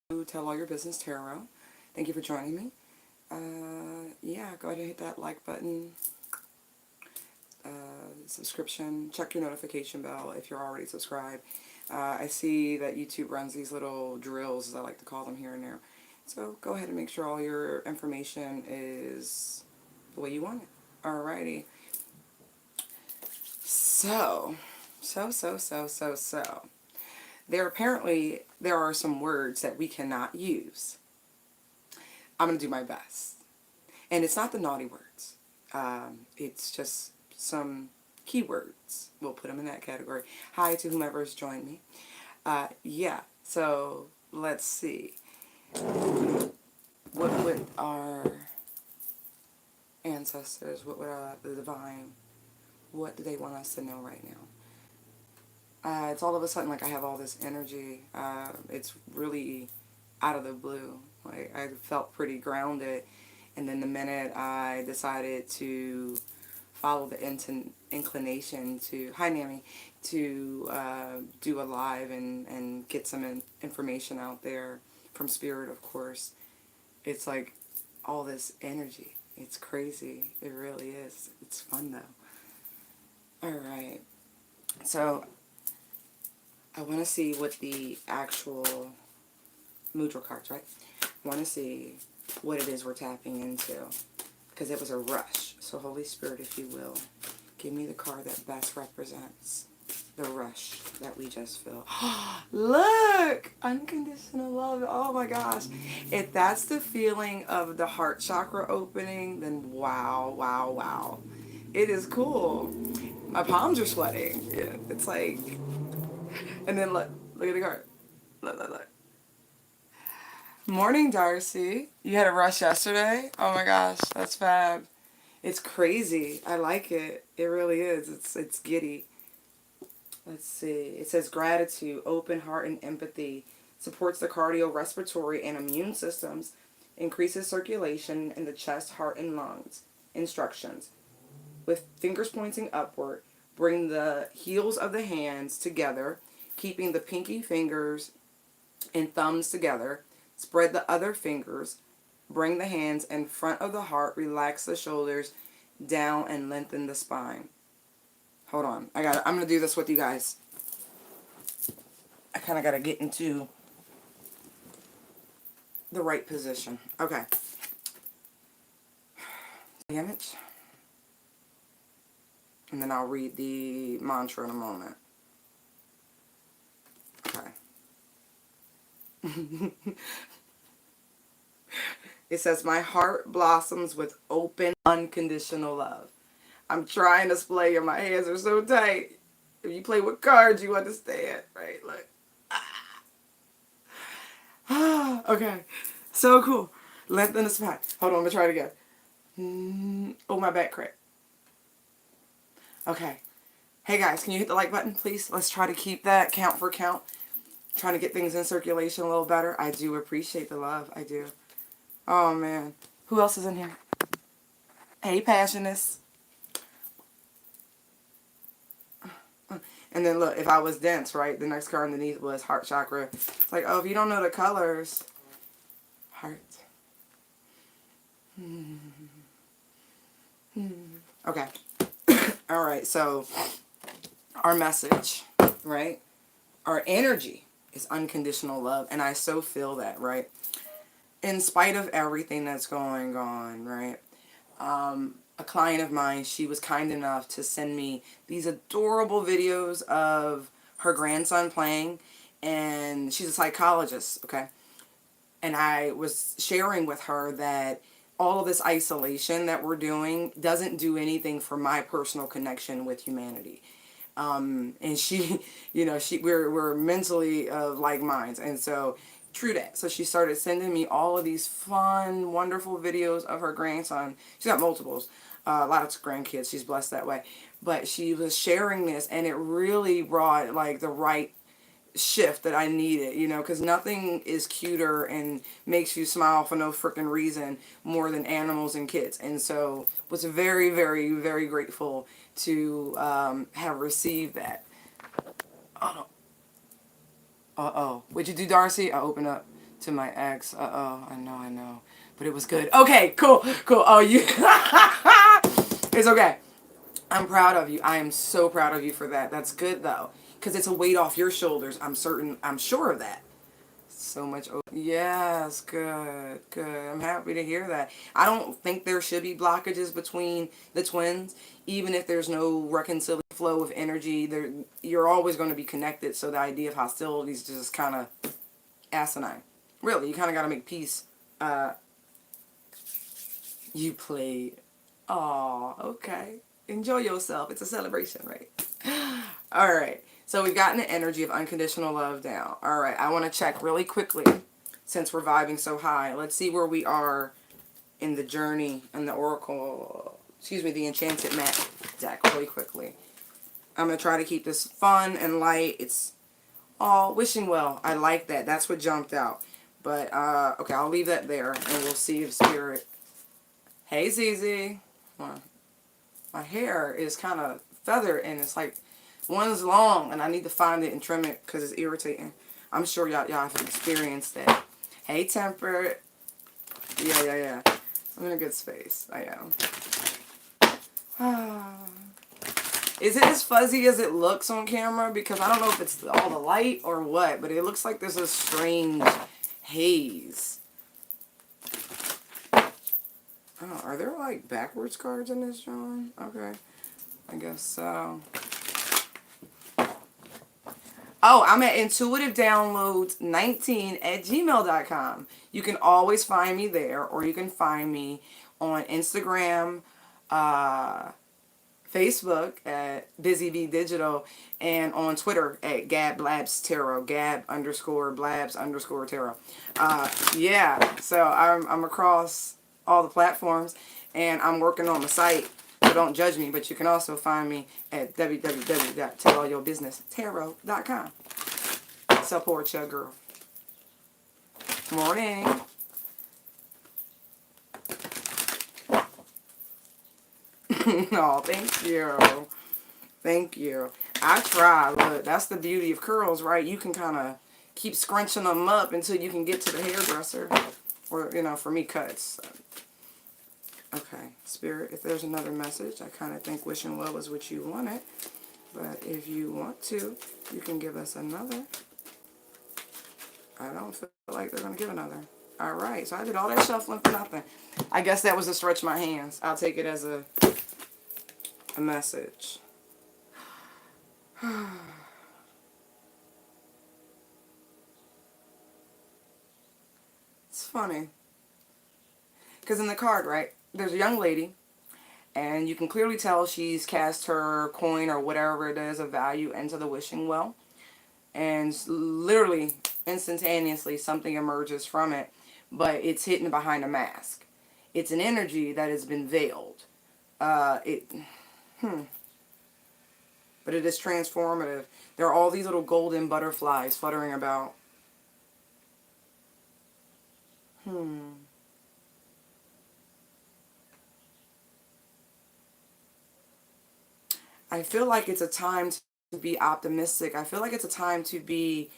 Tell All Your Business Tarot. Thank you for joining me. Yeah, go ahead and hit that like button, subscription, check your notification bell if you're already subscribed. I see that YouTube runs these little drills, as I like to call them, here and there. So go ahead and make sure all your information is the way you want it. Alrighty. So. There are some words that we cannot use. I'm going to do my best. And it's not the naughty words. It's just some keywords. We'll put them in that category. Hi to whomever has joined me. Yeah, so let's see. What would our ancestors, what would the divine, what do they want us to know right now? It's all of a sudden like I have all this energy. It's really out of the blue. Like I felt pretty grounded, and then the minute I decided to follow the inclination to, hi Nami, to do a live and get some information out there from Spirit, of course, it's like all this energy. It's crazy. It really is. It's fun though. Alright. So I want to see what the actual mudra cards, right? I want to see what it is we're tapping into, because it was a rush. So Holy Spirit, if you will, give me the card that best represents the rush that we just feel. Look! Unconditional love. Oh my gosh. If that's the feeling of the heart chakra opening, then wow, wow, wow. It is cool. My palms are sweating. Yeah, it's like... And then look at the card. Look. Morning, Darcy. You had a rush yesterday? Oh my gosh, that's fab. It's crazy. I like it. It really is. It's giddy. Let's see. It says gratitude, open heart and empathy, supports the cardiorespiratory and immune systems, increases circulation in the chest, heart, and lungs. Instructions. With fingers pointing upward, bring the heels of the hands together, keeping the pinky fingers and thumbs together. Spread the other fingers. Bring the hands in front of the heart. Relax the shoulders down and lengthen the spine. Hold on. I'm going to do this with you guys. I kind of got to get into the right position. Okay. The image. And then I'll read the mantra in a moment. Okay. It says, my heart blossoms with open, unconditional love. I'm trying to display it. My hands are so tight. If you play with cards, you understand, right? Look. Ah. Okay. So cool. Lengthen the spine. Hold on, I'm going to try it again. Oh, my back crack. Okay. Hey guys, can you hit the like button, please? Let's try to keep that count for count. Trying to get things in circulation a little better. I do appreciate the love. I do. Oh, man. Who else is in here? Hey, Passionists. And then look, if I was dense, right, the next card underneath was heart chakra. It's like, oh, if you don't know the colors, heart. Okay. All right, so our message, right, our energy is unconditional love, and I so feel that, right, in spite of everything that's going on, right. A client of mine, she was kind enough to send me these adorable videos of her grandson playing, and she's a psychologist, okay, and I was sharing with her that all of this isolation that we're doing doesn't do anything for my personal connection with humanity. And she, you know, we're mentally of like minds, and so true that. So she started sending me all of these fun, wonderful videos of her grandson. She's got multiples, a lot of grandkids. She's blessed that way. But she was sharing this, and it really brought like the right shift that I needed, you know, because nothing is cuter and makes you smile for no freaking reason more than animals and kids. And so was very, very, very grateful to have received that. Oh, no. Uh-oh. What'd you do, Darcy? I open up. to my ex. Uh-oh, I know. But it was good. Okay, cool, cool. Oh, you... It's okay. I'm proud of you. I am so proud of you for that. That's good, though. Because it's a weight off your shoulders. I'm sure of that. So much. Yes, good, good. I'm happy to hear that. I don't think there should be blockages between the twins, even if there's no reconciliation flow of energy. There, you're always going to be connected. So the idea of hostilities is just kind of asinine. Really, you kind of got to make peace. Uh, you played. Aw, okay. Enjoy yourself. It's a celebration, right? All right. So we've gotten the energy of unconditional love down. All right. I want to check really quickly since we're vibing so high. Let's see where we are in the journey and the oracle, excuse me, the enchanted mat deck really quickly. I'm going to try to keep this fun and light. It's all wishing well. I like that. That's what jumped out. But, okay, I'll leave that there and we'll see if spirit. Hey, ZZ. My hair is kind of feathered and it's like one's long and I need to find it and trim it because it's irritating. I'm sure y'all have experienced that. Hey, Tempered. Yeah. I'm in a good space. I am. Is it as fuzzy as it looks on camera? Because I don't know if it's all the light or what, but it looks like there's a strange haze. Oh, are there like backwards cards in this drawing? Okay. I guess so. Oh, I'm at intuitivedownloads19@gmail.com. You can always find me there, or you can find me on Instagram, Facebook at Busy Bee Digital, and on Twitter at Gab Blabs Tarot, Gab_Blabs_Tarot. Yeah, so I'm across all the platforms, and I'm working on the site. So don't judge me, but you can also find me at www.tellallyourbusinesstarot.com. Support your girl. Morning. Oh, thank you. Thank you. I try. Look, that's the beauty of curls, right? You can kind of keep scrunching them up until you can get to the hairdresser. Or, you know, for me, cuts. Okay, Spirit, if there's another message, I kind of think wishing well is what you wanted. But if you want to, you can give us another. I don't feel like they're going to give another. All right, so I did all that shuffling for nothing. I guess that was to stretch my hands. I'll take it as a message. It's funny. Because in the card, right, there's a young lady, and you can clearly tell she's cast her coin or whatever it is of value into the wishing well. And literally, instantaneously, something emerges from it, but it's hidden behind a mask. It's an energy that has been veiled. But it is transformative. There are all these little golden butterflies fluttering about. I feel like it's a time to be optimistic. I feel like it's a time to be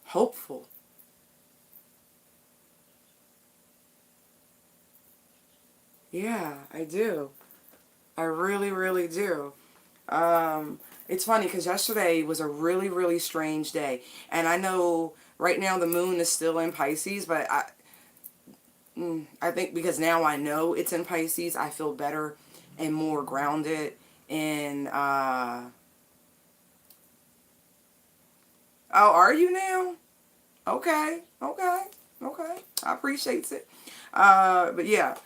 hopeful. Yeah, I do. I really, really do. It's funny because yesterday was a really, really strange day. And I know right now the moon is still in Pisces, but I think because now I know it's in Pisces, I feel better and more grounded in, oh, are you now? Okay, okay, okay. I appreciate it. But yeah,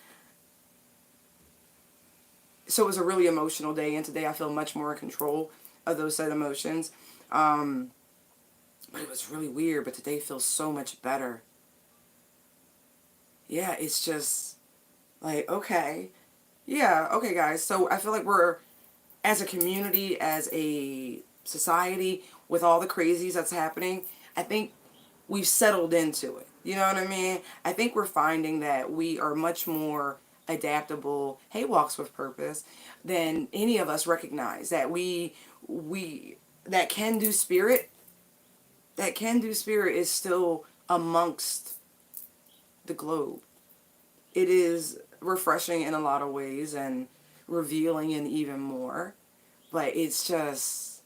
so it was a really emotional day, and today I feel much more in control of those set emotions. But it was really weird, but today feels so much better. Yeah, it's just like, okay. Yeah, okay, guys. So I feel like we're, as a community, as a society, with all the crazies that's happening, I think we've settled into it. You know what I mean? I think we're finding that we are much more adaptable, hey, walks with purpose, than any of us recognize. That we that can do spirit, that can-do spirit is still amongst the globe. It is refreshing in a lot of ways and revealing in even more. But it's just,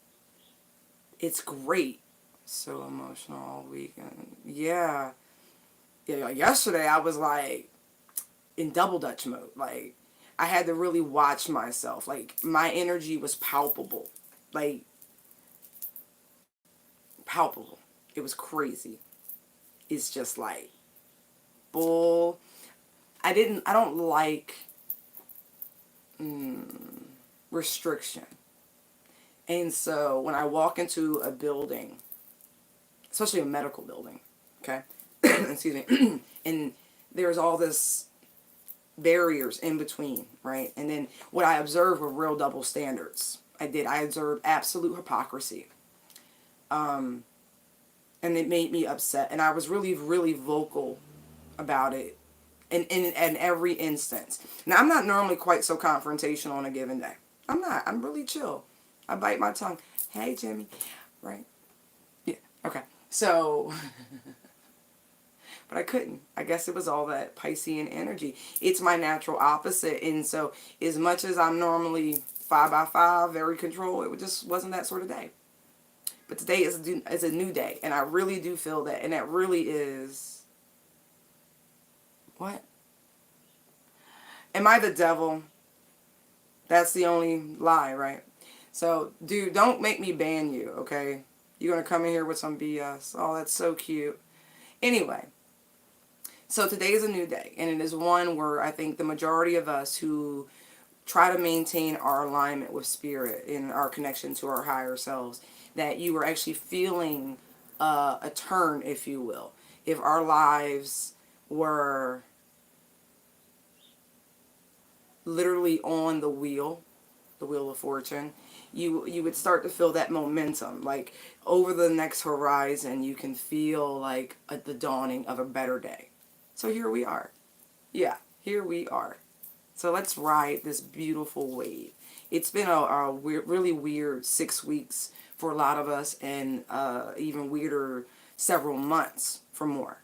it's great. So emotional all weekend. Yeah. Yeah, yesterday I was like in double dutch mode. Like, I had to really watch myself. Like, my energy was palpable. Like, palpable. It was crazy. It's just like, bull. I don't like restriction. And so when I walk into a building, especially a medical building, okay, excuse me, and there's all this barriers in between, right? And then what I observed were real double standards. I observed absolute hypocrisy. And it made me upset. And I was really, really vocal about it in every instance. Now, I'm not normally quite so confrontational on a given day. I'm not. I'm really chill. I bite my tongue. Hey, Jimmy. Right? Yeah. Okay. So, but I couldn't. I guess it was all that Piscean energy. It's my natural opposite. And so, as much as I'm normally 5 by 5, very controlled, it just wasn't that sort of day. But today is a new day. And I really do feel that. And that really is... What? Am I the devil? That's the only lie, right? So, dude, don't make me ban you, okay? You're going to come in here with some BS. Oh, that's so cute. Anyway, so today is a new day. And it is one where I think the majority of us who try to maintain our alignment with spirit and our connection to our higher selves, that you are actually feeling a turn, if you will. If our lives were literally on the wheel of fortune, you would start to feel that momentum. Like, over the next horizon, you can feel like the dawning of a better day. So here we are. Yeah, here we are. So let's ride this beautiful wave. It's been a really weird 6 weeks for a lot of us, and even weirder several months for more.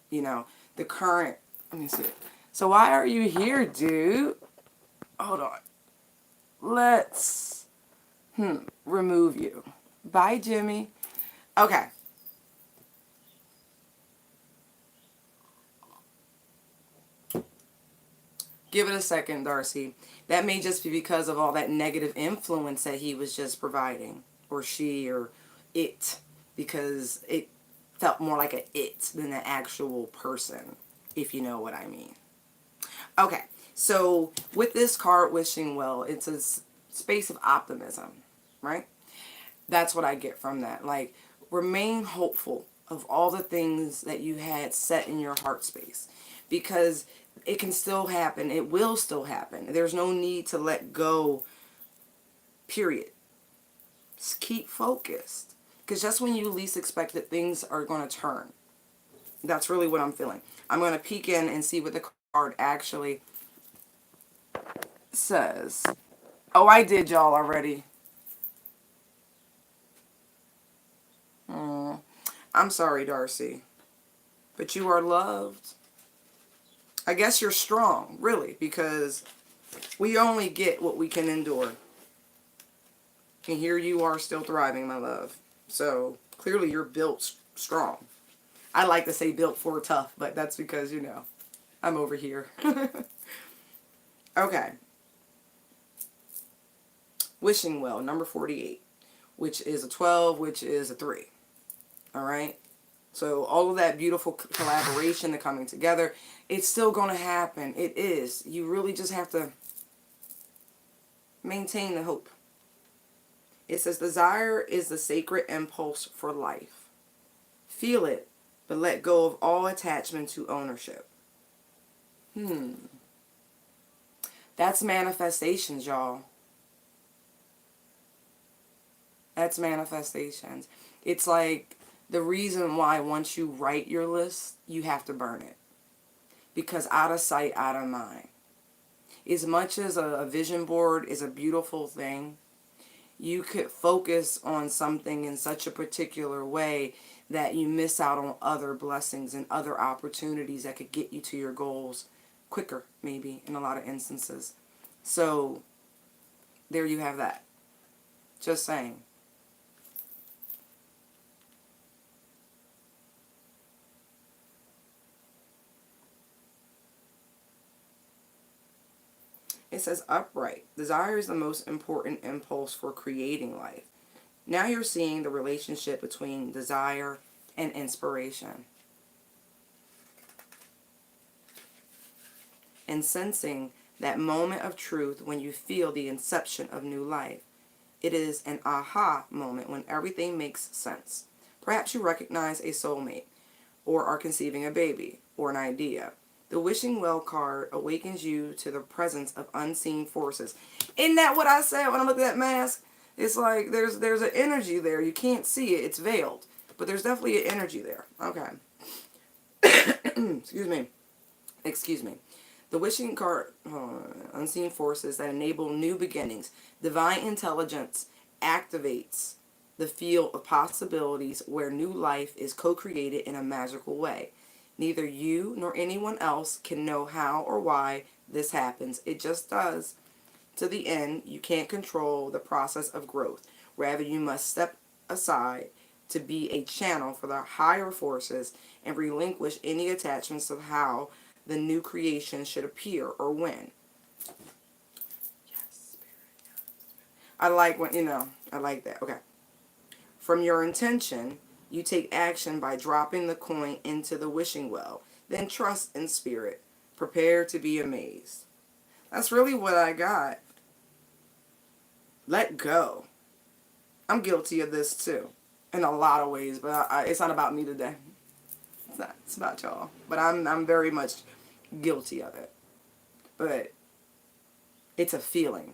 You know, the current... Let me see it. So why are you here, dude? Hold on. Let's remove you. Bye, Jimmy. Okay. Give it a second, Darcy. That may just be because of all that negative influence that he was just providing. Or she, or it. Because it felt more like a it than an actual person, if you know what I mean. Okay. So, with this card, Wishing Well, it's a space of optimism, right? That's what I get from that. Like, remain hopeful of all the things that you had set in your heart space. Because it can still happen. It will still happen. There's no need to let go, period. Just keep focused. Because just when you least expect it, things are going to turn. That's really what I'm feeling. I'm going to peek in and see what the card actually says. Oh, I did, y'all, already. I'm sorry, Darcy. But you are loved. I guess you're strong, really, because we only get what we can endure. And here you are still thriving, my love. So, clearly you're built strong. I like to say built for tough, but that's because, you know, I'm over here. Okay. Wishing Well, number 48, which is a 12, which is a 3. All right? So all of that beautiful collaboration, the coming together, it's still going to happen. It is. You really just have to maintain the hope. It says, desire is the sacred impulse for life. Feel it, but let go of all attachment to ownership. That's manifestations, y'all. That's manifestations. It's like the reason why once you write your list, you have to burn it. Because out of sight, out of mind. As much as a vision board is a beautiful thing, you could focus on something in such a particular way that you miss out on other blessings and other opportunities that could get you to your goals quicker, maybe, in a lot of instances. So, there you have that. Just saying. It says upright. Desire is the most important impulse for creating life. Now you're seeing the relationship between desire and inspiration. And sensing that moment of truth when you feel the inception of new life. It is an aha moment when everything makes sense. Perhaps you recognize a soulmate, or are conceiving a baby, or an idea. The wishing well card awakens you to the presence of unseen forces. Isn't that what I said when I looked at that mask? It's like there's an energy there. You can't see it. It's veiled. But there's definitely an energy there. Okay. Excuse me. Excuse me. The wishing card, unseen forces that enable new beginnings. Divine intelligence activates the field of possibilities where new life is co-created in a magical way. Neither you nor anyone else can know how or why this happens. It just does. To the end, you can't control the process of growth. Rather, you must step aside to be a channel for the higher forces and relinquish any attachments of how the new creation should appear or when. Yes, Spirit. I like when, I like that. Okay. From your intention, you take action by dropping the coin into the wishing well. Then trust in Spirit. Prepare to be amazed. That's really what I got. Let go. I'm guilty of this too. In a lot of ways, but it's not about me today. It's not. It's about y'all. But I'm very much guilty of it. But it's a feeling.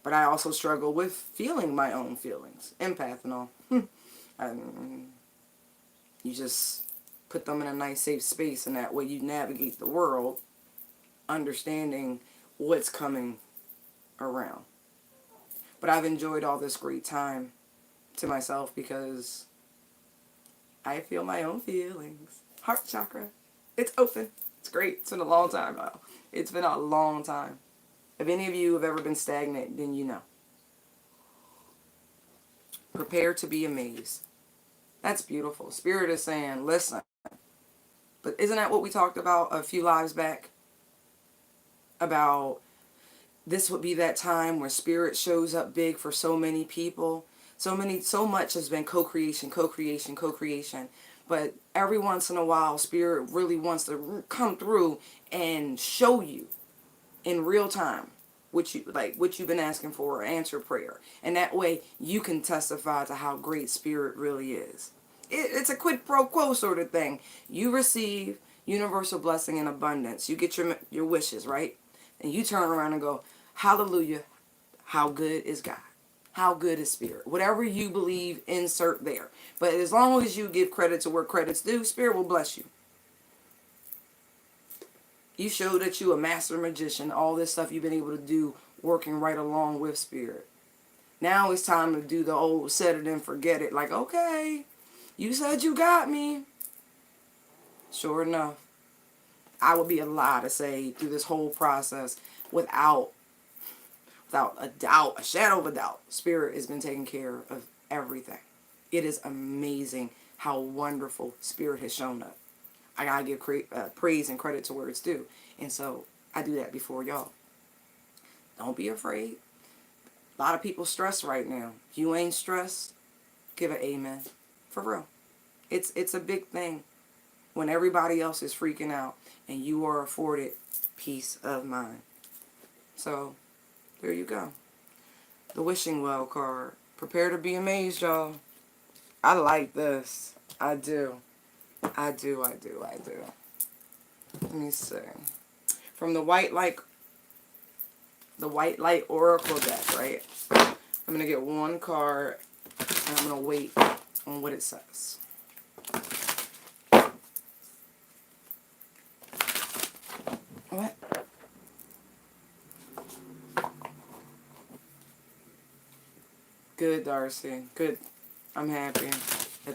But I also struggle with feeling my own feelings. Empath and all. You just put them in a nice safe space, and that way you navigate the world understanding what's coming around. But I've enjoyed all this great time to myself because I feel my own feelings. Heart chakra. It's open. It's great. It's been a long time. It's been a long time. If any of you have ever been stagnant, then you know. Prepare to be amazed. That's beautiful. Spirit is saying, listen. But isn't that what we talked about a few lives back? About this would be that time where Spirit shows up big for so many people. So much has been co-creation, co-creation, co-creation. But every once in a while, Spirit really wants to come through and show you in real time what you've been asking for, or answer prayer. And that way you can testify to how great Spirit really is. It's a quid pro quo sort of thing. You receive universal blessing and abundance. You get your wishes, right? And you turn around and go, hallelujah, how good is God? How good is Spirit? Whatever you believe, insert there. But as long as you give credit to where credit's due, Spirit will bless you. You show that you a master magician, all this stuff you've been able to do working right along with Spirit. Now it's time to do the old set it and forget it. Like, okay, you said you got me. Sure enough, I would be a lie to say through this whole process without a doubt, a shadow of a doubt, Spirit has been taking care of everything. It is amazing how wonderful Spirit has shown up. I gotta give praise and credit to where it's due. And so I do that before y'all. Don't be afraid. A lot of people stressed right now. If you ain't stressed, give an amen. For real. It's a big thing when everybody else is freaking out and you are afforded peace of mind. So there you go. The wishing well card. Prepare to be amazed, y'all. I like this. I do. I do. Let me see. From the White Light Oracle deck, right? I'm going to get one card and I'm going to wait on what it says. What? Good, Darcy. Good. I'm happy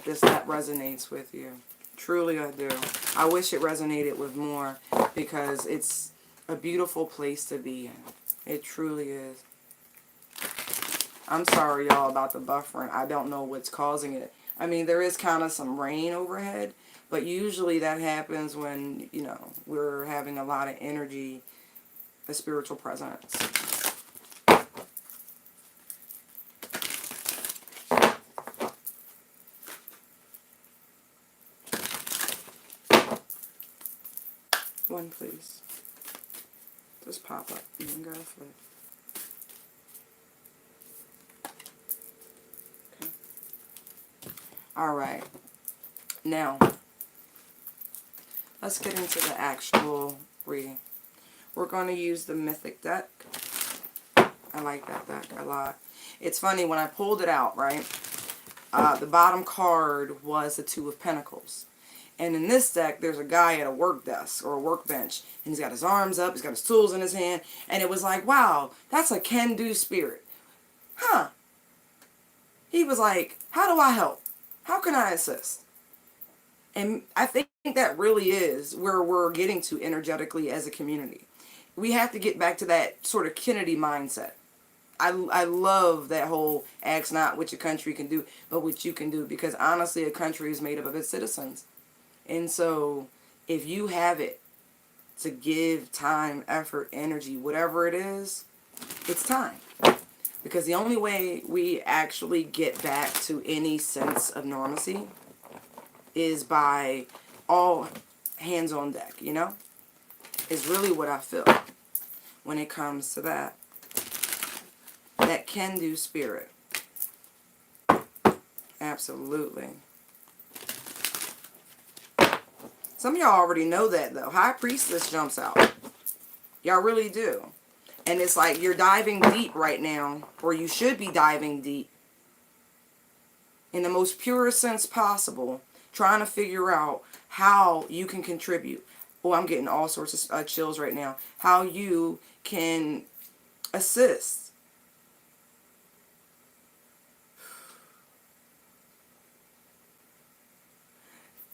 that resonates with you. Truly I do. I wish it resonated with more, because it's a beautiful place to be in. It truly is. I'm sorry, y'all, about the buffering. I don't know what's causing it. I mean, there is kind of some rain overhead, but usually that happens when, you know, we're having a lot of energy, a spiritual presence. One, please. Just pop up. You can go flip. Okay. Alright. Now, let's get into the actual reading. We're going to use the Mythic deck. I like that deck a lot. It's funny, when I pulled it out, right, the bottom card was the Two of Pentacles. And in this deck, there's a guy at a work desk or a workbench, and he's got his arms up, he's got his tools in his hand, and it was like, wow, that's a can-do spirit. Huh. He was like, how do I help? How can I assist? And I think that really is where we're getting to energetically as a community. We have to get back to that sort of Kennedy mindset. I love that whole ask not what your country can do, but what you can do. Because honestly, a country is made up of its citizens. And so if you have it to give time, effort, energy, whatever it is, it's time. Because the only way we actually get back to any sense of normalcy is by all hands on deck, you know? Is really what I feel when it comes to that. That can-do spirit. Absolutely. Some of y'all already know that, though. High Priestess jumps out. Y'all really do. And it's like you're diving deep right now, or you should be diving deep, in the most purest sense possible, trying to figure out how you can contribute. Oh, I'm getting all sorts of chills right now. How you can assist.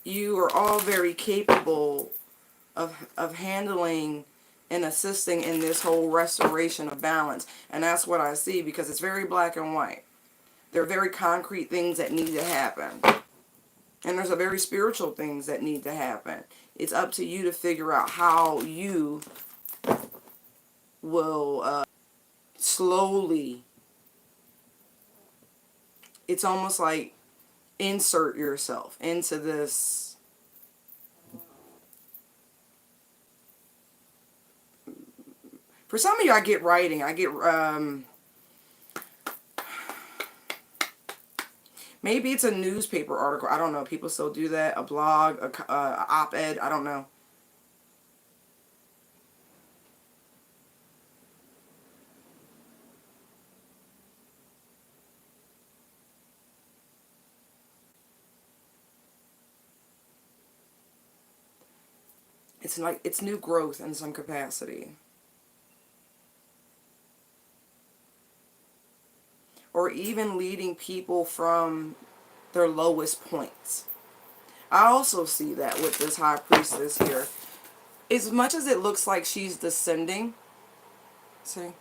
You are all very capable of handling and assisting in this whole restoration of balance. And that's what I see, because it's very black and white. There are very concrete things that need to happen. And there's a very spiritual things that need to happen. It's up to you to figure out how you will slowly, it's almost like insert yourself into this for some of you. I get writing, I get maybe it's a newspaper article, I don't know, people still do that, a blog, a op-ed, I don't know. It's like, it's new growth in some capacity. Or even leading people from their lowest points. I also see that with this High Priestess here. As much as it looks like she's descending, see?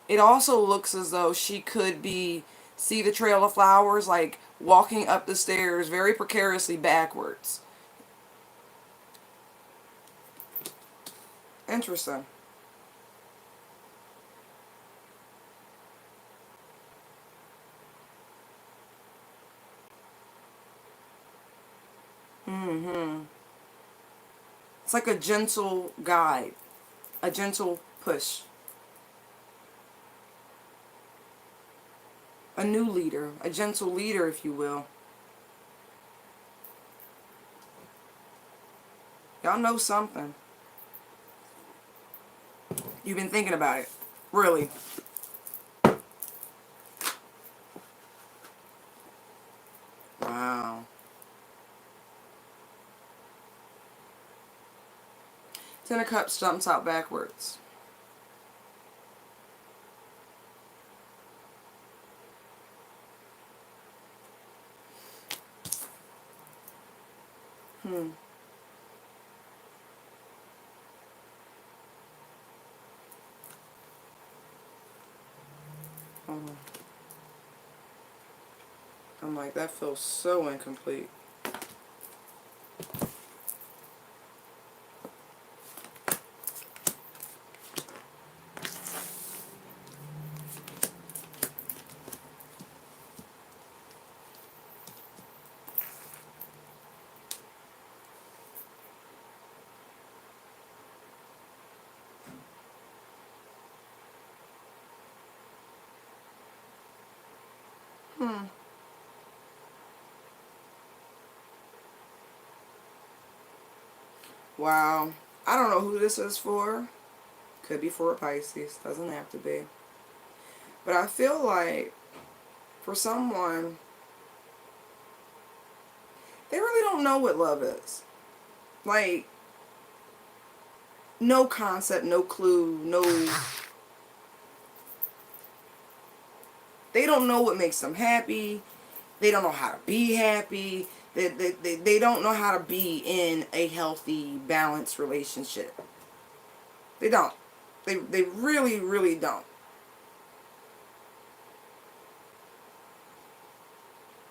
It also looks as though she could be, see the trail of flowers, like walking up the stairs very precariously backwards. Interesting. It's like a gentle guide, a gentle push. A new leader, a gentle leader, if you will. Y'all know something. You've been thinking about it. Really. Wow. Ten of Cups jumps out backwards. Hmm. Oh, I'm like, that feels so incomplete. Hmm. Wow. I don't know who this is for. Could be for a Pisces. Doesn't have to be. But I feel like for someone, they really don't know what love is. Like, no concept, no clue, no. They don't know what makes them happy. They don't know how to be happy. They don't know how to be in a healthy, balanced relationship. They don't. They really, really don't.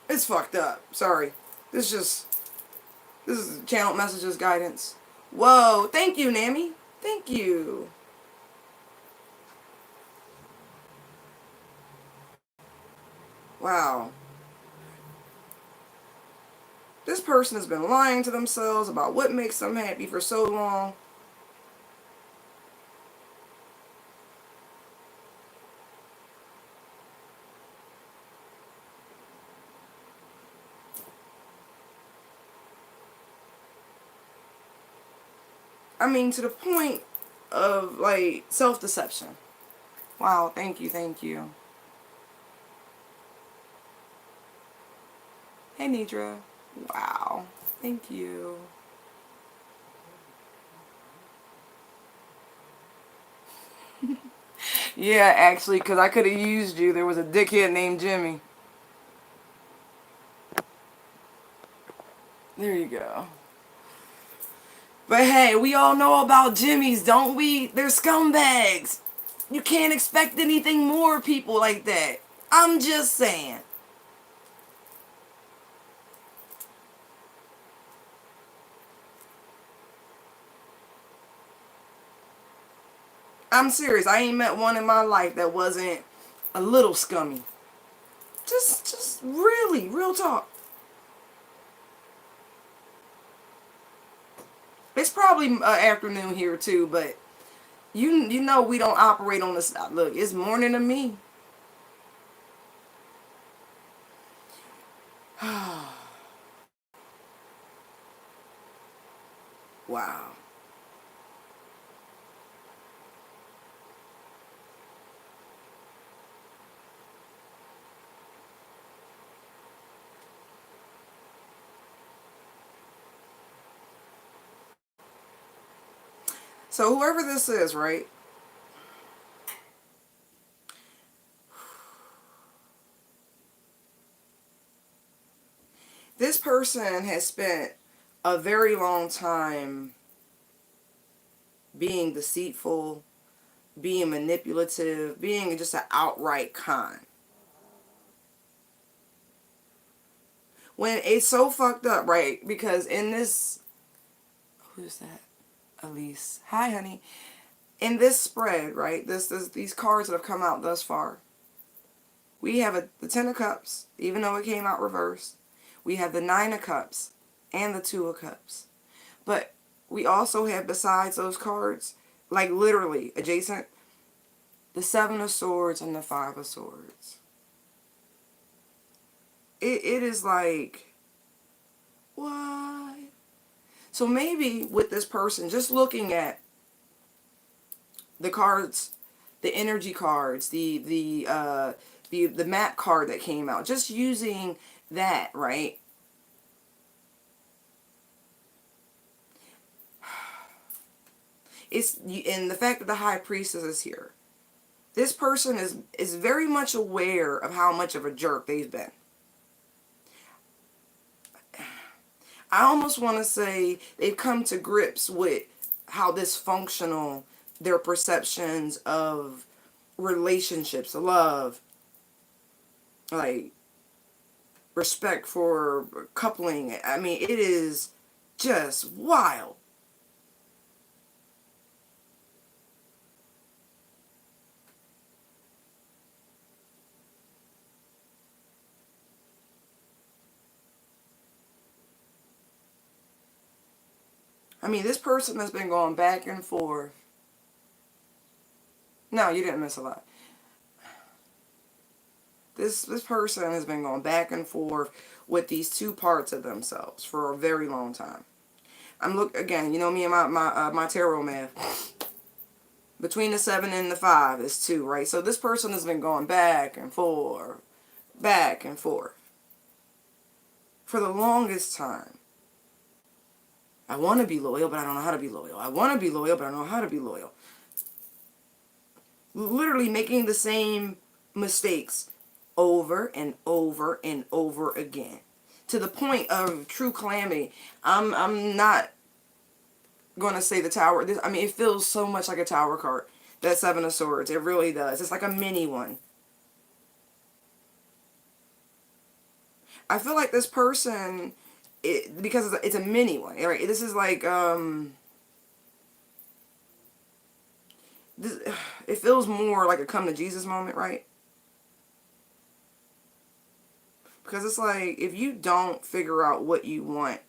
It's fucked up. Sorry. This just, this is channel messages guidance. Whoa. Thank you, Nami. Thank you. Wow. This person has been lying to themselves about what makes them happy for so long. I mean, to the point of, like, self-deception. Wow, thank you, thank you. Hey, Nidra. Wow, thank you. Yeah, actually, because I could have used you. There was a dickhead named Jimmy. There you go. But hey, we all know about Jimmys, don't we? They're scumbags. You can't expect anything more people like that. I'm just saying. I'm serious. I ain't met one in my life that wasn't a little scummy. Just really, real talk. It's probably afternoon here too, but you know we don't operate on this. Look, it's morning to me. Wow. So whoever this is, right? This person has spent a very long time being deceitful, being manipulative, being just an outright con. When it's so fucked up, right? Because in this, who's that? Elise. Hi, honey. In this spread, right? These cards that have come out thus far. We have the Ten of Cups, even though it came out reversed. We have the Nine of Cups and the Two of Cups. But we also have, besides those cards, like literally adjacent, the Seven of Swords and the Five of Swords. It is like, what? So maybe with this person, just looking at the cards, the energy cards, the map card that came out, just using that, right? It's, and the fact that the High Priestess is here. This person is very much aware of how much of a jerk they've been. I almost want to say they've come to grips with how dysfunctional their perceptions of relationships, love, like respect for coupling. I mean, it is just wild. I mean, this person has been going back and forth. No, you didn't miss a lot. This person has been going back and forth with these two parts of themselves for a very long time. I'm look again. You know me and my tarot math. Between the 7 and the 5 is 2, right? So this person has been going back and forth for the longest time. I want to be loyal, but I don't know how to be loyal. I want to be loyal, but I don't know how to be loyal. Literally making the same mistakes over and over and over again, to the point of true calamity. I'm not going to say the tower. I mean, it feels so much like a tower card. That 7 of Swords. It really does. It's like a mini one. I feel like this person, because it's a mini one, right? This is like, this, it feels more like a come to Jesus moment, right? Because it's like, if you don't figure out what you want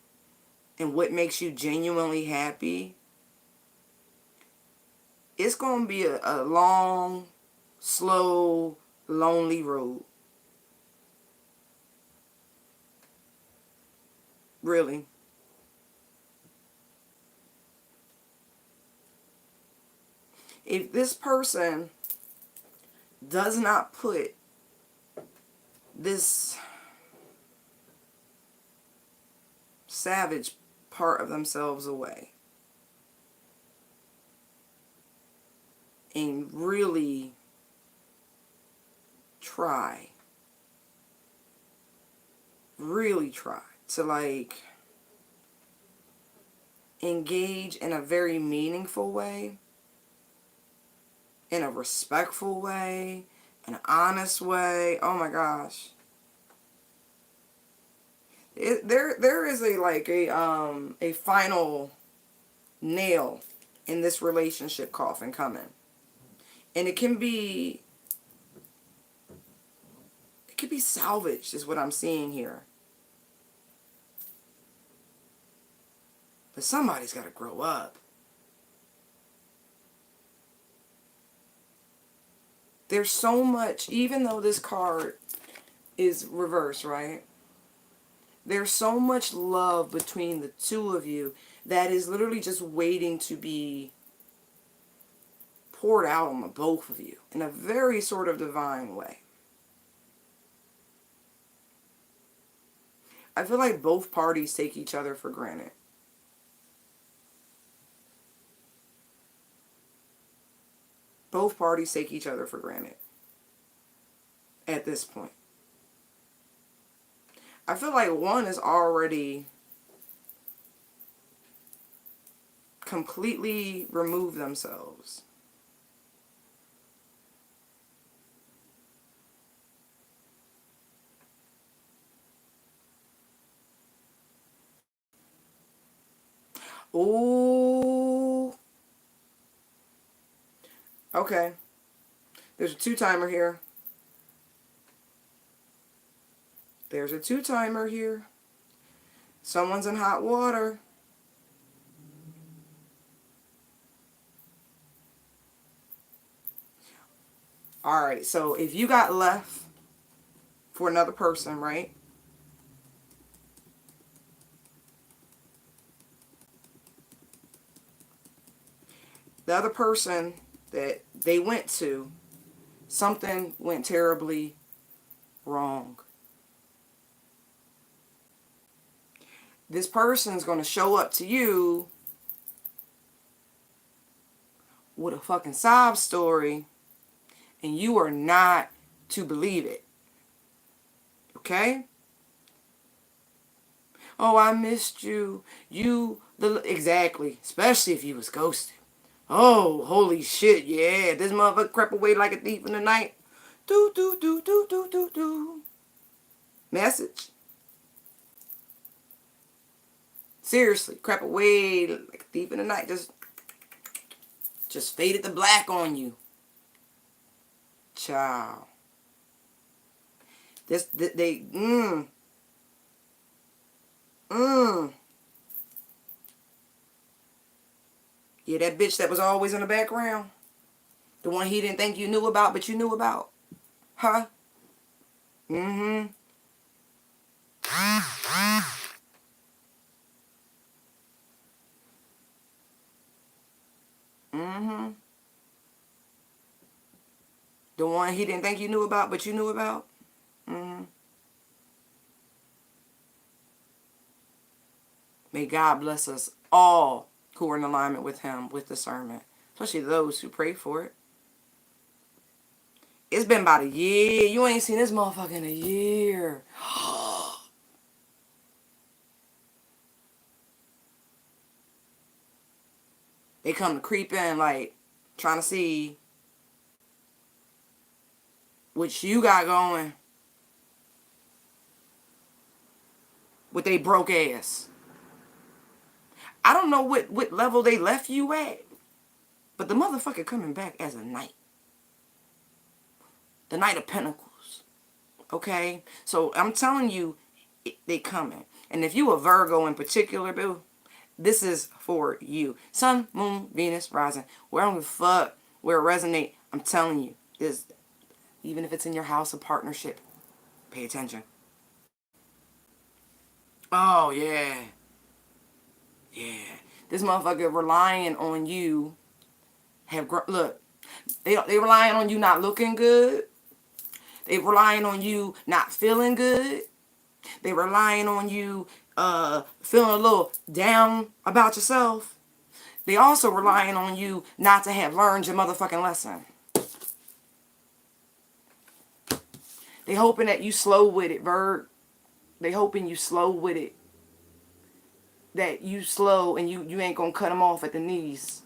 and what makes you genuinely happy, it's going to be a long, slow, lonely road. Really. If this person does not put this savage part of themselves away and really try to like engage in a very meaningful way, in a respectful way, an honest way, oh my gosh. There is a final nail in this relationship coffin coming. And it can be salvaged, is what I'm seeing here. But somebody's got to grow up. There's so much, even though this card is reversed, right? There's so much love between the two of you that is literally just waiting to be poured out on the both of you in a very sort of divine way. I feel like both parties take each other for granted. Both parties take each other for granted at this point. I feel like one is already completely removed themselves. Ooh. Okay. There's a 2-timer here. There's a 2-timer here. Someone's in hot water. Alright, so if you got left for another person, right? The other person that they went to, something went terribly wrong. This person's going to show up to you with a fucking sob story, and you are not to believe it. Okay? Oh, I missed you. Exactly. Especially if you was ghosted. Oh, holy shit, yeah. This motherfucker crept away like a thief in the night. Do, do, do, do, do, do, do. Message. Seriously, crept away like a thief in the night. Just faded to black on you. Child. They, mm. Yeah, that bitch that was always in the background. The one he didn't think you knew about, but you knew about. Huh? Mm-hmm. Mm-hmm. The one he didn't think you knew about, but you knew about. Mm-hmm. May God bless us all who are in alignment with him, with discernment. Especially those who pray for it. It's been about a year. You ain't seen this motherfucker in a year. They come to creep in like trying to see what you got going with they broke ass. I don't know what level they left you at, but the motherfucker coming back as a knight. The Knight of Pentacles. Okay? So I'm telling you, they coming. And if you a Virgo in particular, boo, this is for you. Sun, Moon, Venus, Rising. Where I don't give a fuck, where it resonate, I'm telling you, is even if it's in your house of partnership, pay attention. Oh, yeah. Yeah. This motherfucker relying on you look, they relying on you not looking good. They relying on you not feeling good. They relying on you feeling a little down about yourself. They also relying on you not to have learned your motherfucking lesson. They hoping that you slow with it, Bird. They hoping you slow with it. That you slow and you ain't gonna cut them off at the knees.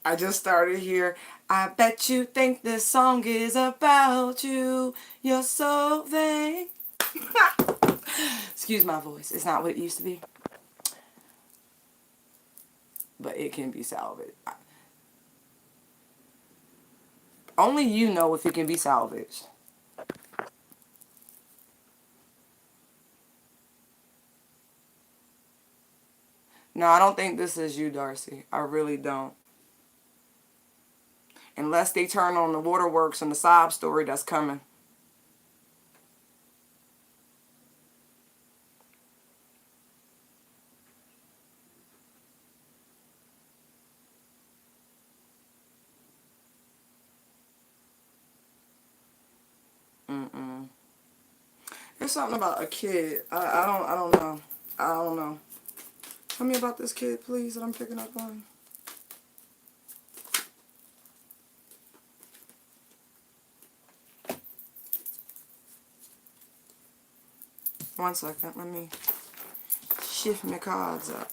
I just started here. I bet you think this song is about you. You're so vain. Excuse my voice. It's not what it used to be. But it can be salvaged. Only you know if it can be salvaged. No, I don't think this is you, Darcy. I really don't. Unless they turn on the waterworks and the sob story that's coming. Mm-mm. There's something about a kid. I don't know. I don't know. Tell me about this kid, please, that I'm picking up on. One second. Let me shift my cards up.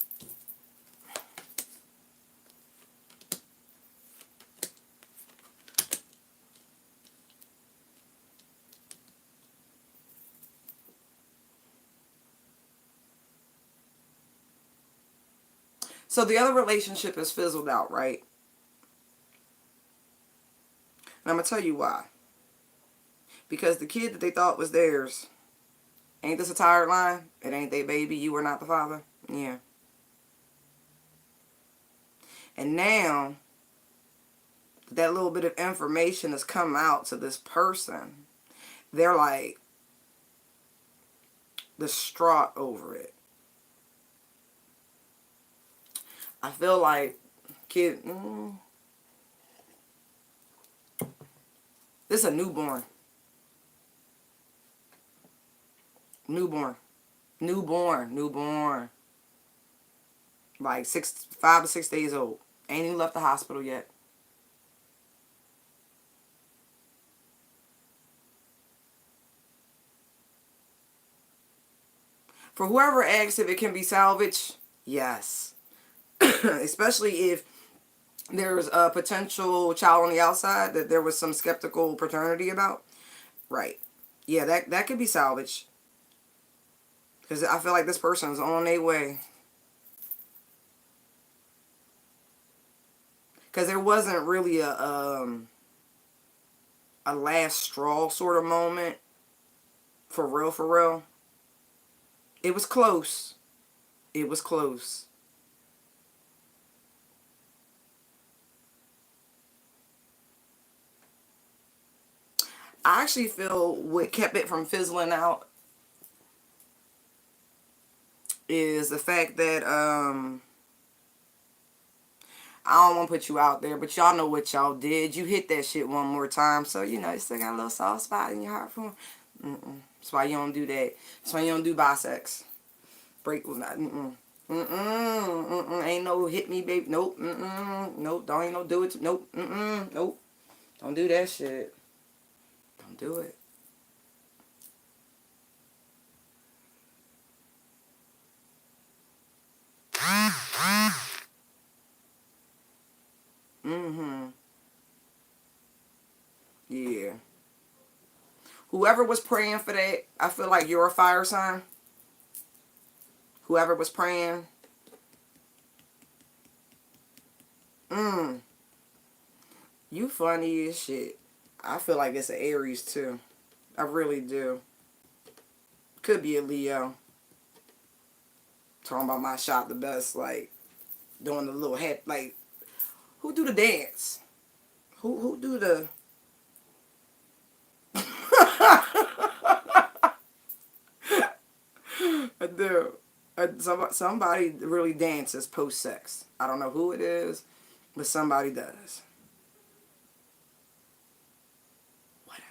So the other relationship is fizzled out, right? And I'm going to tell you why. Because the kid that they thought was theirs, ain't this a tired line? It ain't they baby, you were not the father. Yeah. And now, that little bit of information has come out to this person. They're like distraught over it. I feel like kid, This is a newborn. Newborn. Newborn. Newborn. Like 5 to 6 days old. Ain't even left the hospital yet. For whoever asks if it can be salvaged, yes. Especially if there's a potential child on the outside that there was some skeptical paternity about. Right. Yeah, that could be salvaged. Because I feel like this person's on their way. Because there wasn't really a last straw sort of moment. For real, for real. It was close. It was close. I actually feel what kept it from fizzling out is the fact that I don't want to put you out there, but y'all know what y'all did. You hit that shit one more time, so you know you still got a little soft spot in your heart for him. That's why you don't do that. That's why you don't do bisex. Break. Ain't no hit me, baby. Nope. Nope. Don't ain't no do it. Nope. Nope. Don't do that shit. Don't do it. Yeah. Whoever was praying for that, I feel like you're a fire sign. Whoever was praying. You funny as shit. I feel like it's an Aries too. I really do. Could be a Leo. Talking about my shop the best, like doing the little hat, like who do the dance? Who do the? I do. Somebody really dances post sex. I don't know who it is, but somebody does. Whatever.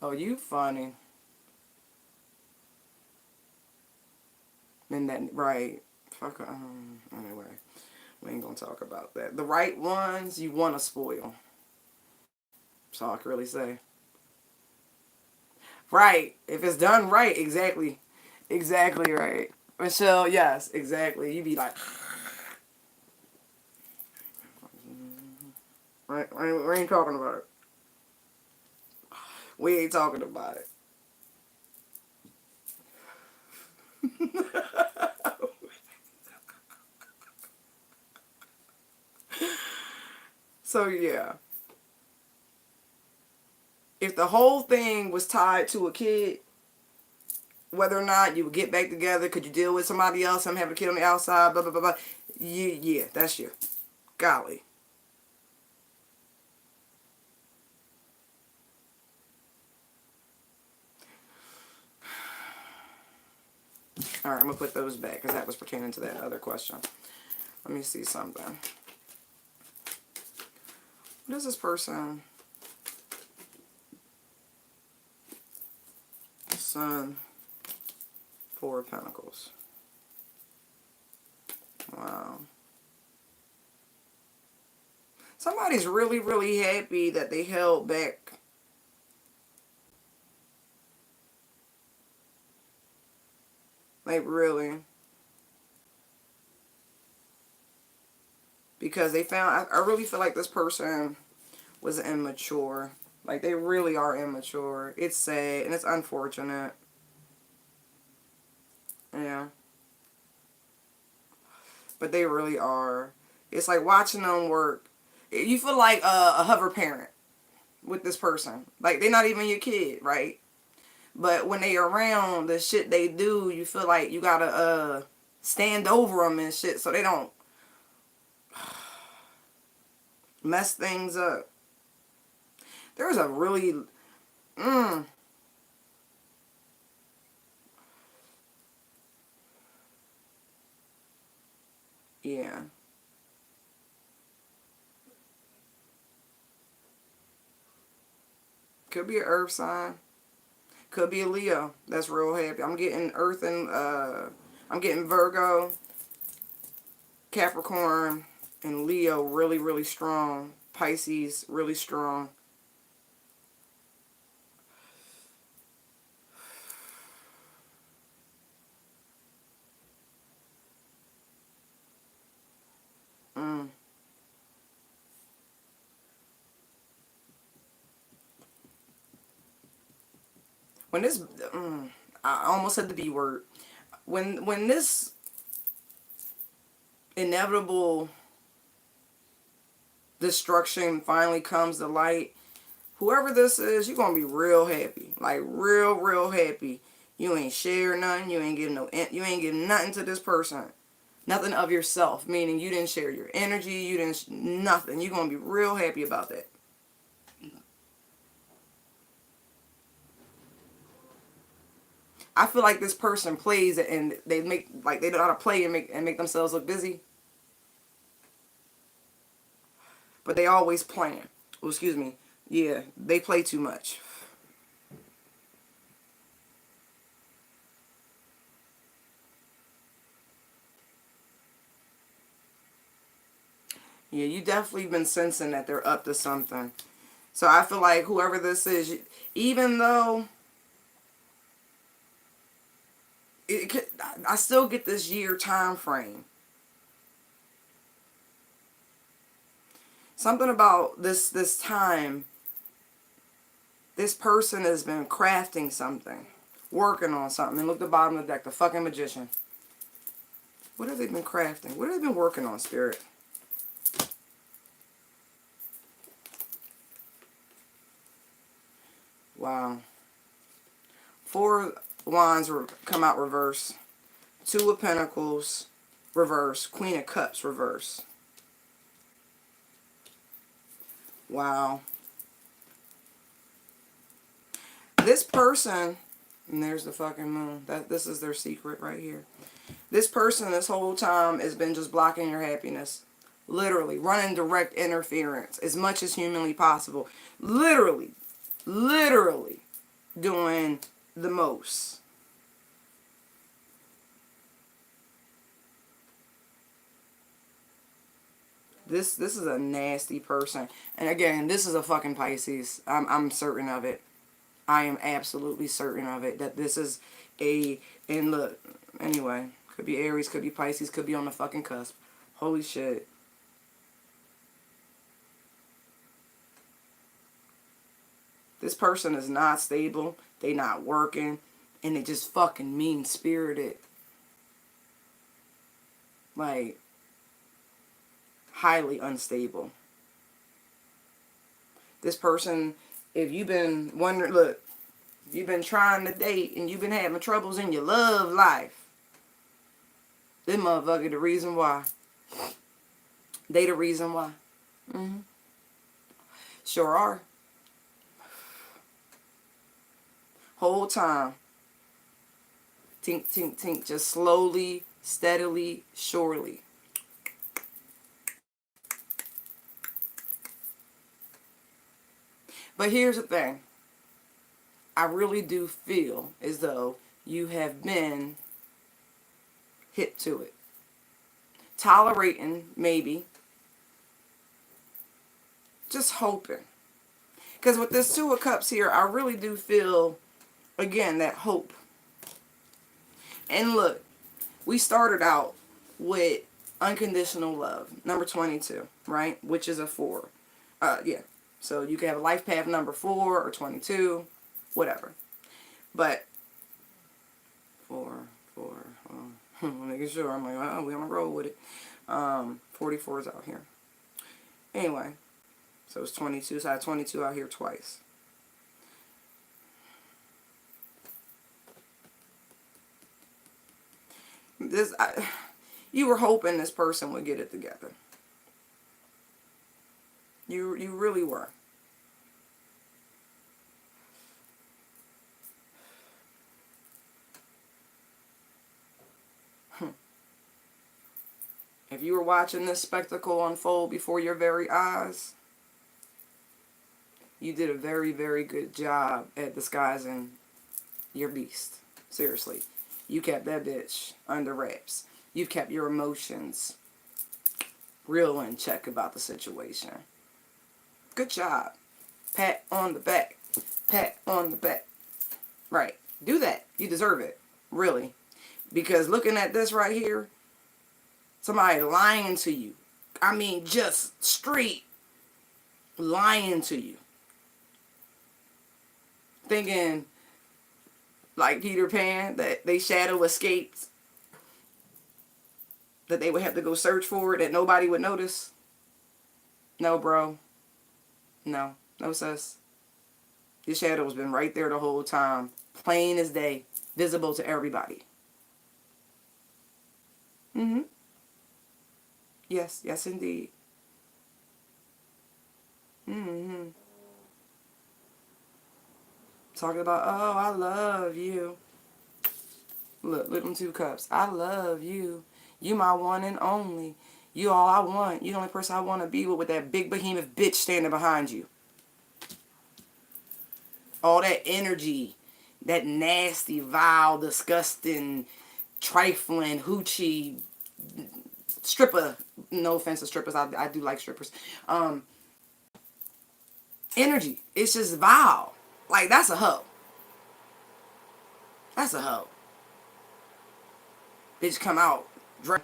Oh, you funny. And that right. Fuck. Anyway, we ain't gonna talk about that. The right ones you want to spoil. That's all I can really say. Right. If it's done right, exactly. Exactly right. Michelle, yes, exactly. You be like, right, we ain't talking about it. We ain't talking about it. So yeah, if the whole thing was tied to a kid, whether or not you would get back together, could you deal with somebody else, him having a kid on the outside, blah blah blah blah. Yeah, that's you. Golly. All right, I'm gonna put those back because that was pertaining to that other question. Let me see something. What is this person? Sun, Four of Pentacles. Wow. Somebody's really, really happy that they held back. Like, really. Because they found, I really feel like this person was immature. Like, they really are immature. It's sad and it's unfortunate. Yeah. But they really are. It's like watching them work. You feel like a hover parent with this person. Like, they're not even your kid, right? But when they around, the shit they do, you feel like you gotta stand over them and shit so they don't mess things up. There's a really Yeah. Could be an earth sign. Could be a Leo. That's real happy. I'm getting earth and I'm getting Virgo, Capricorn, and Leo really, really strong. Pisces really strong. Mm. When this, I almost said the B word. When this inevitable destruction finally comes to light, whoever this is, you're gonna be real happy, like real, real happy. You ain't share nothing. You ain't giving no. You ain't giving nothing to this person. Nothing of yourself, meaning you didn't share your energy. You didn't nothing. You're gonna be real happy about that. I feel like this person plays it and they make like they know how to play and make themselves look busy, but they always playing. Oh, excuse me. Yeah, they play too much. Yeah, you definitely been sensing that they're up to something. So I feel like whoever this is, even though it could, I still get this year time frame. Something about this time. This person has been crafting something, working on something. And look at the bottom of the deck, the fucking magician. What have they been crafting? What have they been working on, Spirit? Wow. Four wands come out reverse. Two of Pentacles reverse. Queen of Cups reverse. Wow. This person, and there's the fucking moon. This is their secret right here. This person this whole time has been just blocking your happiness. Literally. Running direct interference as much as humanly possible. Literally. Literally doing the most. This is a nasty person. And again, this is a fucking Pisces. I'm certain of it. I am absolutely certain of it. That this is a, and look, anyway, could be Aries, could be Pisces, could be on the fucking cusp. Holy shit. This person is not stable. They not working. And they just fucking mean-spirited. Like, highly unstable. This person, if you've been wondering, look, if you've been trying to date and you've been having troubles in your love life, this motherfucker the reason why. They the reason why. Mm-hmm. Sure are. Whole time. Tink, tink, tink. Just slowly, steadily, surely. But here's the thing. I really do feel as though you have been hip to it. Tolerating, maybe. Just hoping. Because with this Two of Cups here, I really do feel, again, that hope. And look, we started out with unconditional love, number 22, right? Which is a 4. Yeah. So you can have a life path number 4 or 22, whatever. But 4, 4, I'm making sure. I'm like, oh, we're going to roll with it. 44 is out here. Anyway, so it's 22. So I had 22 out here twice. You were hoping this person would get it together. You really were. If you were watching this spectacle unfold before your very eyes, you did a very, very good job at disguising your beast. Seriously. You kept that bitch under wraps. You've kept your emotions real in check about the situation. Good job. Pat on the back. Pat on the back. Right. Do that. You deserve it. Really. Because looking at this right here, somebody lying to you. I mean, just straight lying to you. Thinking, like Peter Pan, that they shadow escaped, that they would have to go search for it, that nobody would notice. No, bro. No. No, sis. Your shadow has been right there the whole time. Plain as day. Visible to everybody. Mm-hmm. Yes. Yes, indeed. Mm-hmm. Talking about, oh, I love you. Look at them 2 cups. I love you. You my one and only. You all I want. You the only person I want to be with that big behemoth bitch standing behind you. All that energy. That nasty, vile, disgusting, trifling, hoochie, stripper. No offense to strippers. I do like strippers. Energy. It's just vile. Like, that's a hoe. That's a hoe. Bitch come out drunk,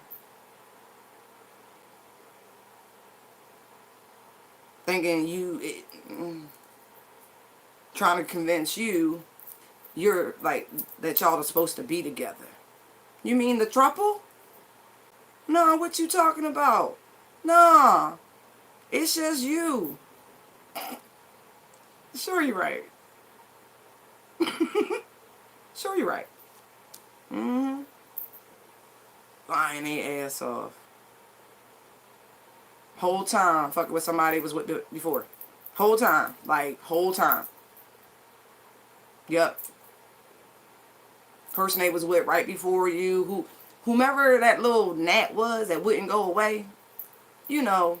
thinking trying to convince you're like that y'all are supposed to be together. You mean the trouble? Nah, what you talking about? Nah, it's just you. Sure you're right. Sure you're right. Mm-hmm. Lying their ass off. Whole time fucking with somebody was with before. Whole time. Like, whole time. Yep. Person they was with right before you. Whomever that little gnat was that wouldn't go away. You know,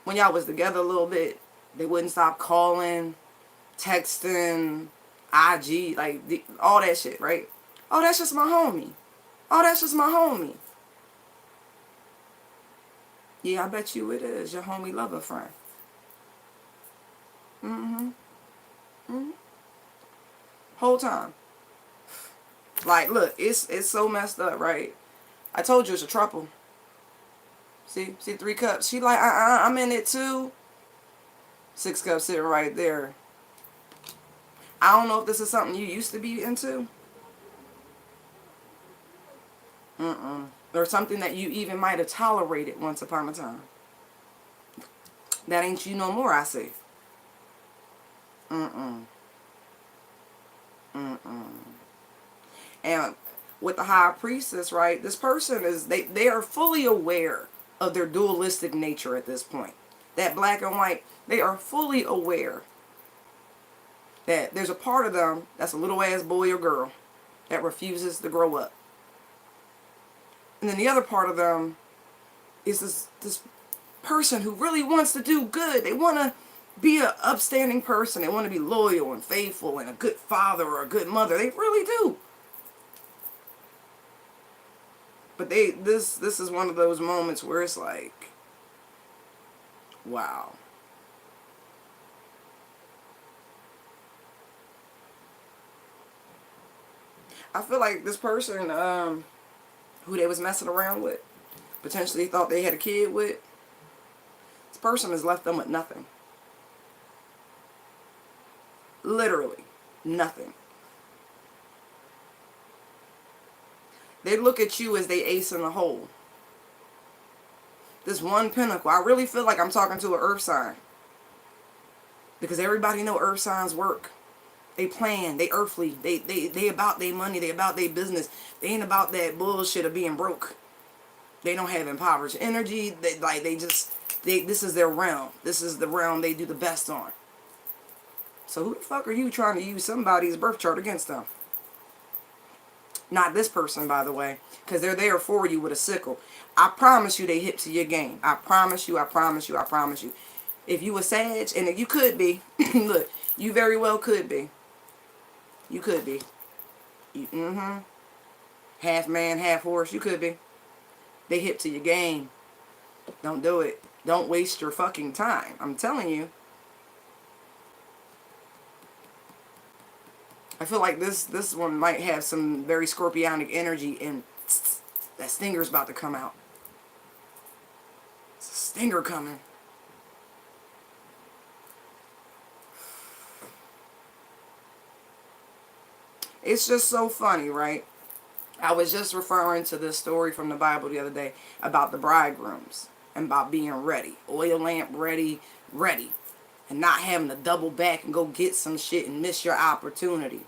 when y'all was together a little bit, they wouldn't stop calling, texting, IG, like, all that shit, right? Oh, that's just my homie. Oh, that's just my homie. Yeah, I bet you it is. Your homie lover friend. Mm-hmm. Mm-hmm. Whole time. Like, look, it's so messed up, right? I told you it's a trouble. See 3 cups. She like, I'm in it too. 6 cups sitting right there. I don't know if this is something you used to be into. Or something that you even might have tolerated once upon a time. That ain't you no more, I say. And with the high priestess, right, this person is, they are fully aware of their dualistic nature at this point. That black and white, they are fully aware that there's a part of them that's a little ass boy or girl that refuses to grow up. And then the other part of them is this person who really wants to do good. They want to be an upstanding person. They want to be loyal and faithful and a good father or a good mother. They really do. But this is one of those moments where it's like, wow. I feel like this person who they was messing around with, potentially thought they had a kid with, this person has left them with nothing. Literally nothing. They look at you as they ace in the hole. This one pinnacle. I really feel like I'm talking to an earth sign. Because everybody know earth signs work. They plan. They earthly. They about their money. They about their business. They ain't about that bullshit of being broke. They don't have impoverished energy. This is their realm. This is the realm they do the best on. So who the fuck are you trying to use somebody's birth chart against them? Not this person, by the way, because they're there for you with a sickle. I promise you they hip to your game. I promise you, I promise you, I promise you. If you a Sag, and you could be, look, you very well could be. You could be. Mm-hmm. Half man, half horse, you could be. They hip to your game. Don't do it. Don't waste your fucking time. I'm telling you. I feel like this one might have some very scorpionic energy, and that stinger's about to come out. It's a stinger coming. It's just so funny, right? I was just referring to this story from the Bible the other day about the bridegrooms and about being ready. Oil lamp ready, ready. And not having to double back and go get some shit and miss your opportunity.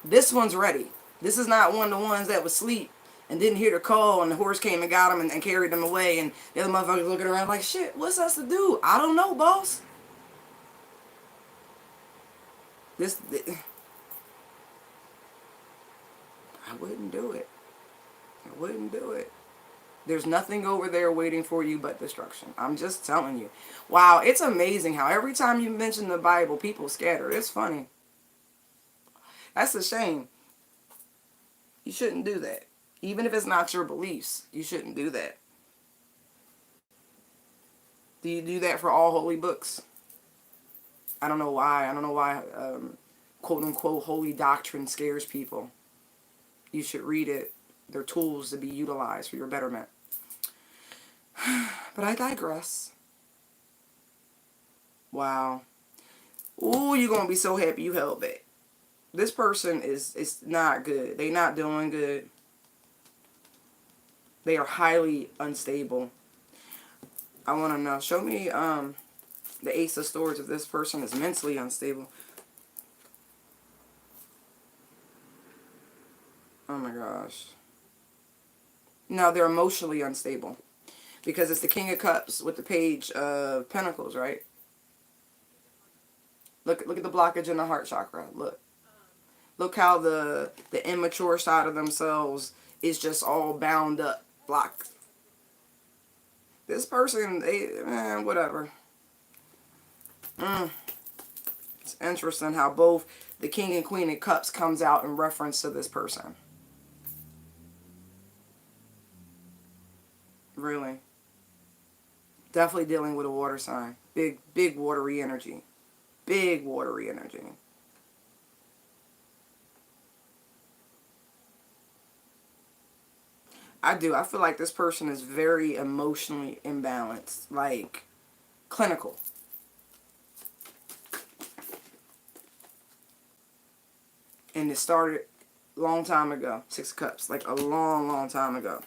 This one's ready. This is not one of the ones that was asleep and didn't hear the call and the horse came and got him and carried them away, and the other motherfuckers looking around like, shit, what's us to do? I don't know, boss. This I wouldn't do it. I wouldn't do it. There's nothing over there waiting for you but destruction. I'm just telling you. Wow, it's amazing how every time you mention the Bible, people scatter. It's funny. That's a shame. You shouldn't do that. Even if it's not your beliefs, you shouldn't do that. Do you do that for all holy books? I don't know why. I don't know why quote unquote holy doctrine scares people. You should read it. They're tools to be utilized for your betterment. But I digress. Wow. Ooh, you're going to be so happy you held back. This person is not good. They're not doing good. They are highly unstable. I want to know. Show me the Ace of Swords if this person is mentally unstable. Oh my gosh. No, they're emotionally unstable. Because it's the King of Cups with the Page of Pentacles, right? Look at the blockage in the heart chakra. Look. Look how the immature side of themselves is just all bound up, blocked. This person, whatever. It's interesting how both the King and Queen of Cups comes out in reference to this person. Really. Definitely dealing with a water sign. Big watery energy. Big watery energy. I do. I feel like this person is very emotionally imbalanced. Like, clinical. And it started a long time ago. Six of Cups. Like, a long time ago.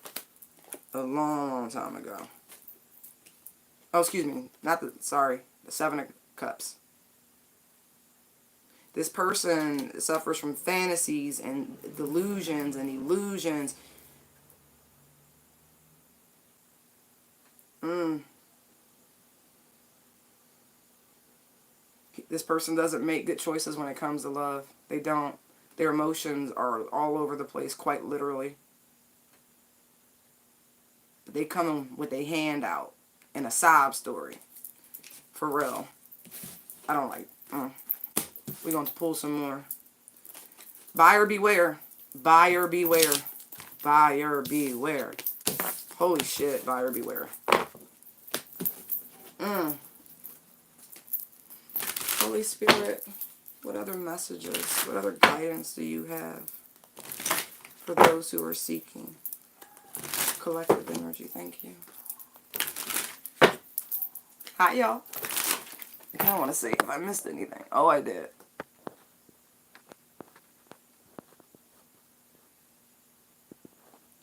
A long time ago. Oh, excuse me. The Seven of Cups. This person suffers from fantasies and delusions and illusions. This person doesn't make good choices when it comes to love. They don't. Their emotions are all over the place, quite literally. They come with a hand out and a sob story. For real. I don't like. We're going to pull some more. Buyer beware. Buyer beware. Buyer beware. Holy shit, buyer beware. Holy Spirit, what other messages, what other guidance do you have for those who are seeking collective energy? Thank you. Hi, y'all. I kind of want to see if I missed anything. Oh, I did.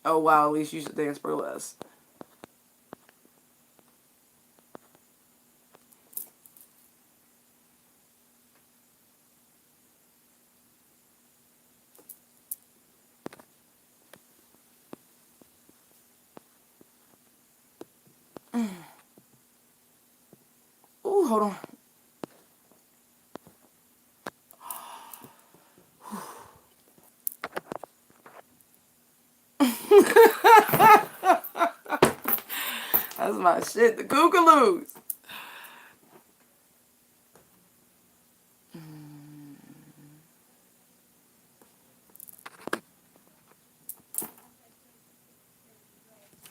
Oh, wow, at least you should dance burlesque. Ooh, hold on. That's my shit. The Kookaloos.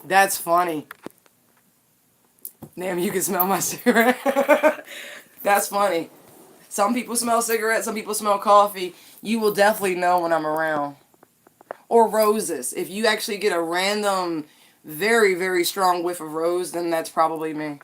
That's funny. Damn, you can smell my cigarette. That's funny. Some people smell cigarettes, some people smell coffee. You will definitely know when I'm around. Or roses. If you actually get a random, very, very strong whiff of rose, then that's probably me.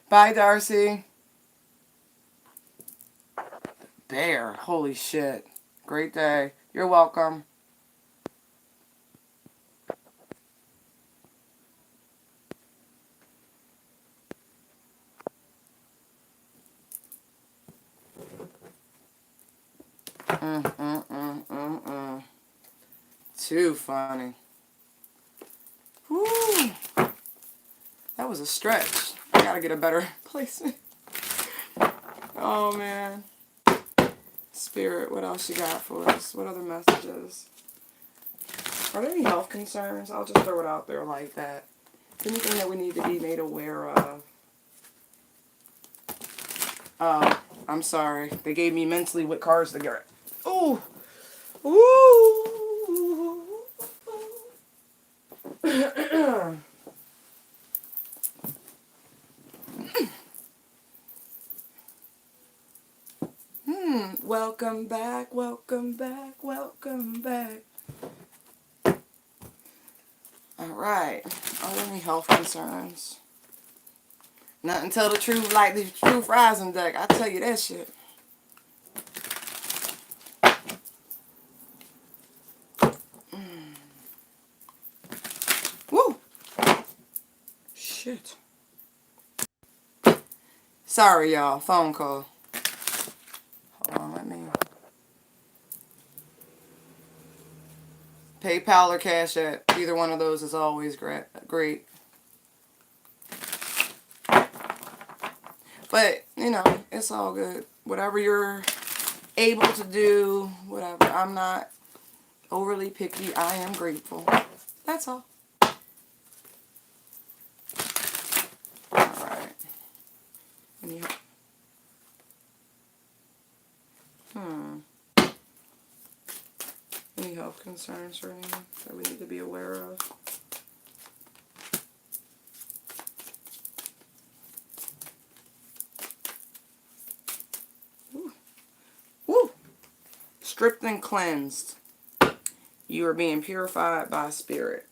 Bye, Darcy. Bear. Holy shit. Great day. You're welcome. Too funny. Woo. That was a stretch. I gotta get a better placement. Oh, man. Spirit, what else you got for us? What other messages? Are there any health concerns? I'll just throw it out there like that. Anything that we need to be made aware of? Oh, I'm sorry. They gave me mentally what cards to get. Ooh. Ooh. Welcome back, welcome back, welcome back. Alright. Are there any health concerns? Nothing tell the truth like the truth rising deck. I tell you that shit. Woo! Shit. Sorry, y'all. Phone call. Hold on, let me... PayPal or Cash App. Either one of those is always great. But, you know, it's all good. Whatever you're able to do, whatever. I'm not overly picky. I am grateful. That's all. Alright. Any health concerns or anything that we need to be aware of? Woo. Woo! Stripped and cleansed. You are being purified by spirit.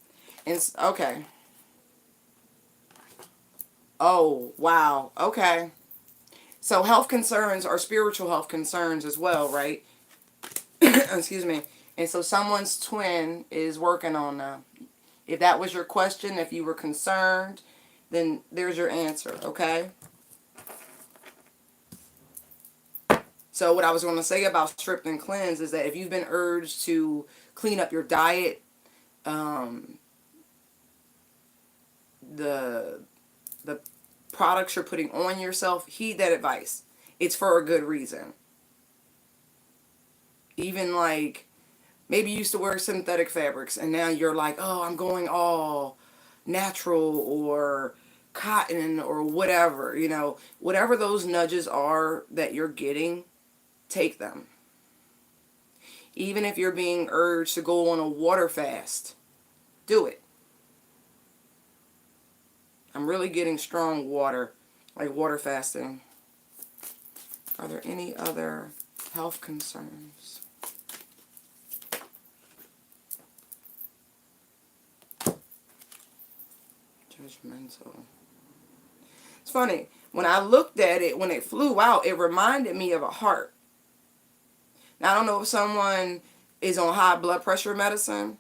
It's okay. Oh, wow. Okay. So health concerns are spiritual health concerns as well, right? Excuse me. And so someone's twin is working on them. If that was your question, if you were concerned, then there's your answer, okay? So what I was going to say about stripped and cleanse is that if you've been urged to clean up your diet, the products you're putting on yourself, heed that advice. It's for a good reason. Even like, maybe you used to wear synthetic fabrics and now you're like, oh, I'm going all natural or cotton or whatever, you know, whatever those nudges are that you're getting, take them. Even if you're being urged to go on a water fast, do it. I'm really getting strong water, like water fasting. Are there any other health concerns? Judgmental. It's funny. When I looked at it, when it flew out, it reminded me of a heart. Now, I don't know if someone is on high blood pressure medicine,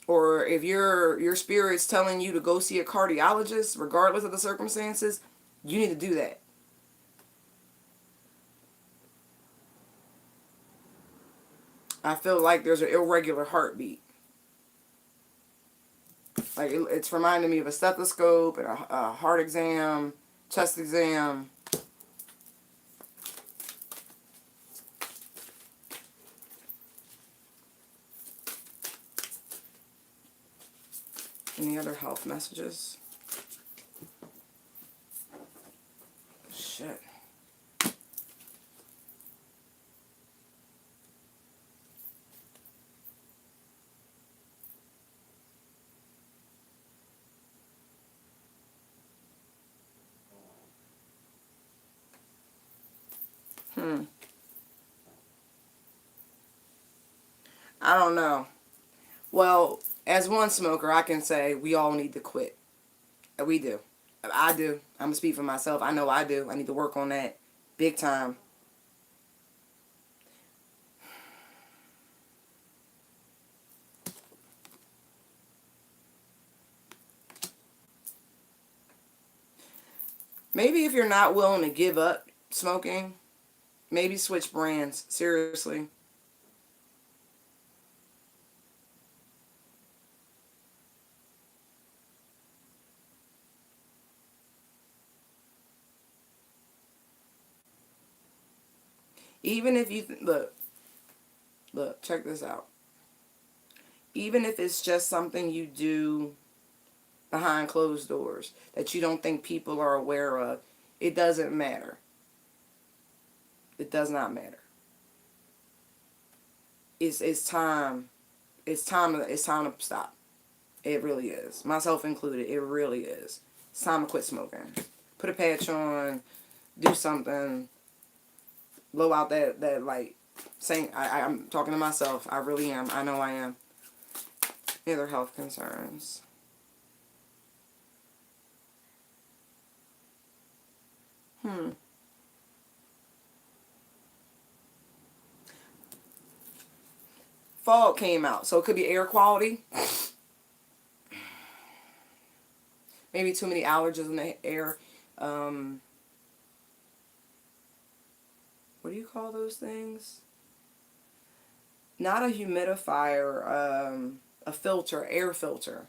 or if your spirit's telling you to go see a cardiologist, regardless of the circumstances, you need to do that. I feel like there's an irregular heartbeat. Like it's reminding me of a stethoscope and a heart exam, chest exam. Any other health messages? Shit. I don't know. Well, as one smoker, I can say we all need to quit. We do. I do. I'm going to speak for myself. I know I do. I need to work on that big time. Maybe if you're not willing to give up smoking, maybe switch brands. Seriously. Even if you look, check this out. Even if it's just something you do behind closed doors that you don't think people are aware of, it doesn't matter. It does not matter. It's time. It's time to stop. It really is. Myself included. It really is. It's time to quit smoking. Put a patch on. Do something. Blow out that light. I'm talking to myself. I really am. I know I am. Any other health concerns? Fog came out, so it could be air quality. Maybe too many allergens in the air. What do you call those things? Not a humidifier, a filter, air filter.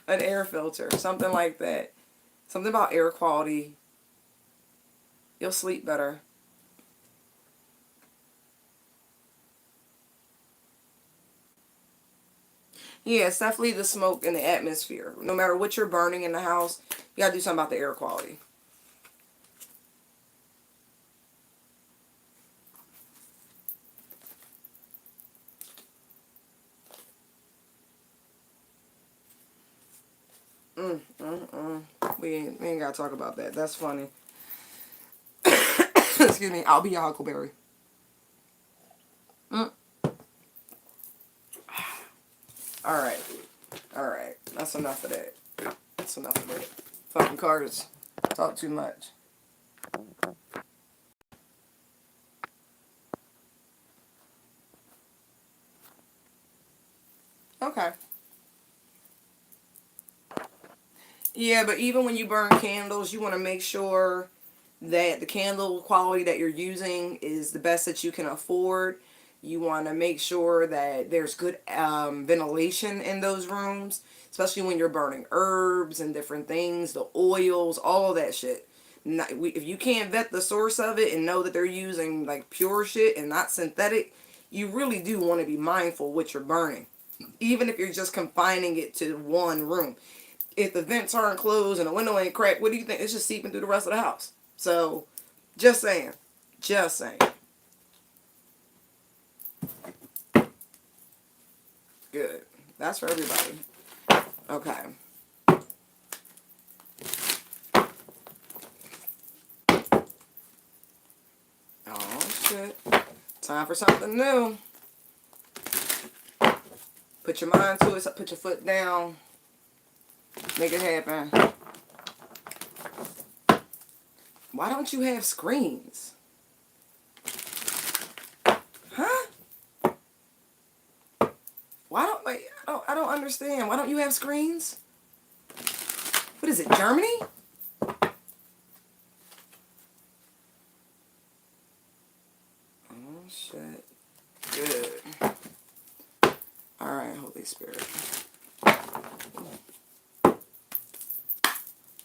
An air filter, something like that. Something about air quality. You'll sleep better. Yeah, it's definitely the smoke in the atmosphere. No matter what you're burning in the house, you gotta do something about the air quality. We ain't gotta talk about that. That's funny. Excuse me. I'll be your huckleberry. Mm. All right. All right. That's enough of that. That's enough of that. Fucking cards. Talk too much. Okay. Yeah, but even when you burn candles, you want to make sure that the candle quality that you're using is the best that you can afford. You want to make sure that there's good ventilation in those rooms, especially when you're burning herbs and different things, the oils, all of that shit. If you can't vet the source of it and know that they're using like pure shit and not synthetic, you really do want to be mindful what you're burning, even if you're just confining it to one room. If the vents aren't closed and the window ain't cracked, what do you think? It's just seeping through the rest of the house. So, just saying. Just saying. Good. That's for everybody. Okay. Oh, shit. Time for something new. Put your mind to it. Put your foot down. Make it happen. Why don't you have screens? Huh? Why don't, like, I don't understand. Why don't you have screens? What is it, Germany? Oh, shit. Good. Alright, Holy Spirit.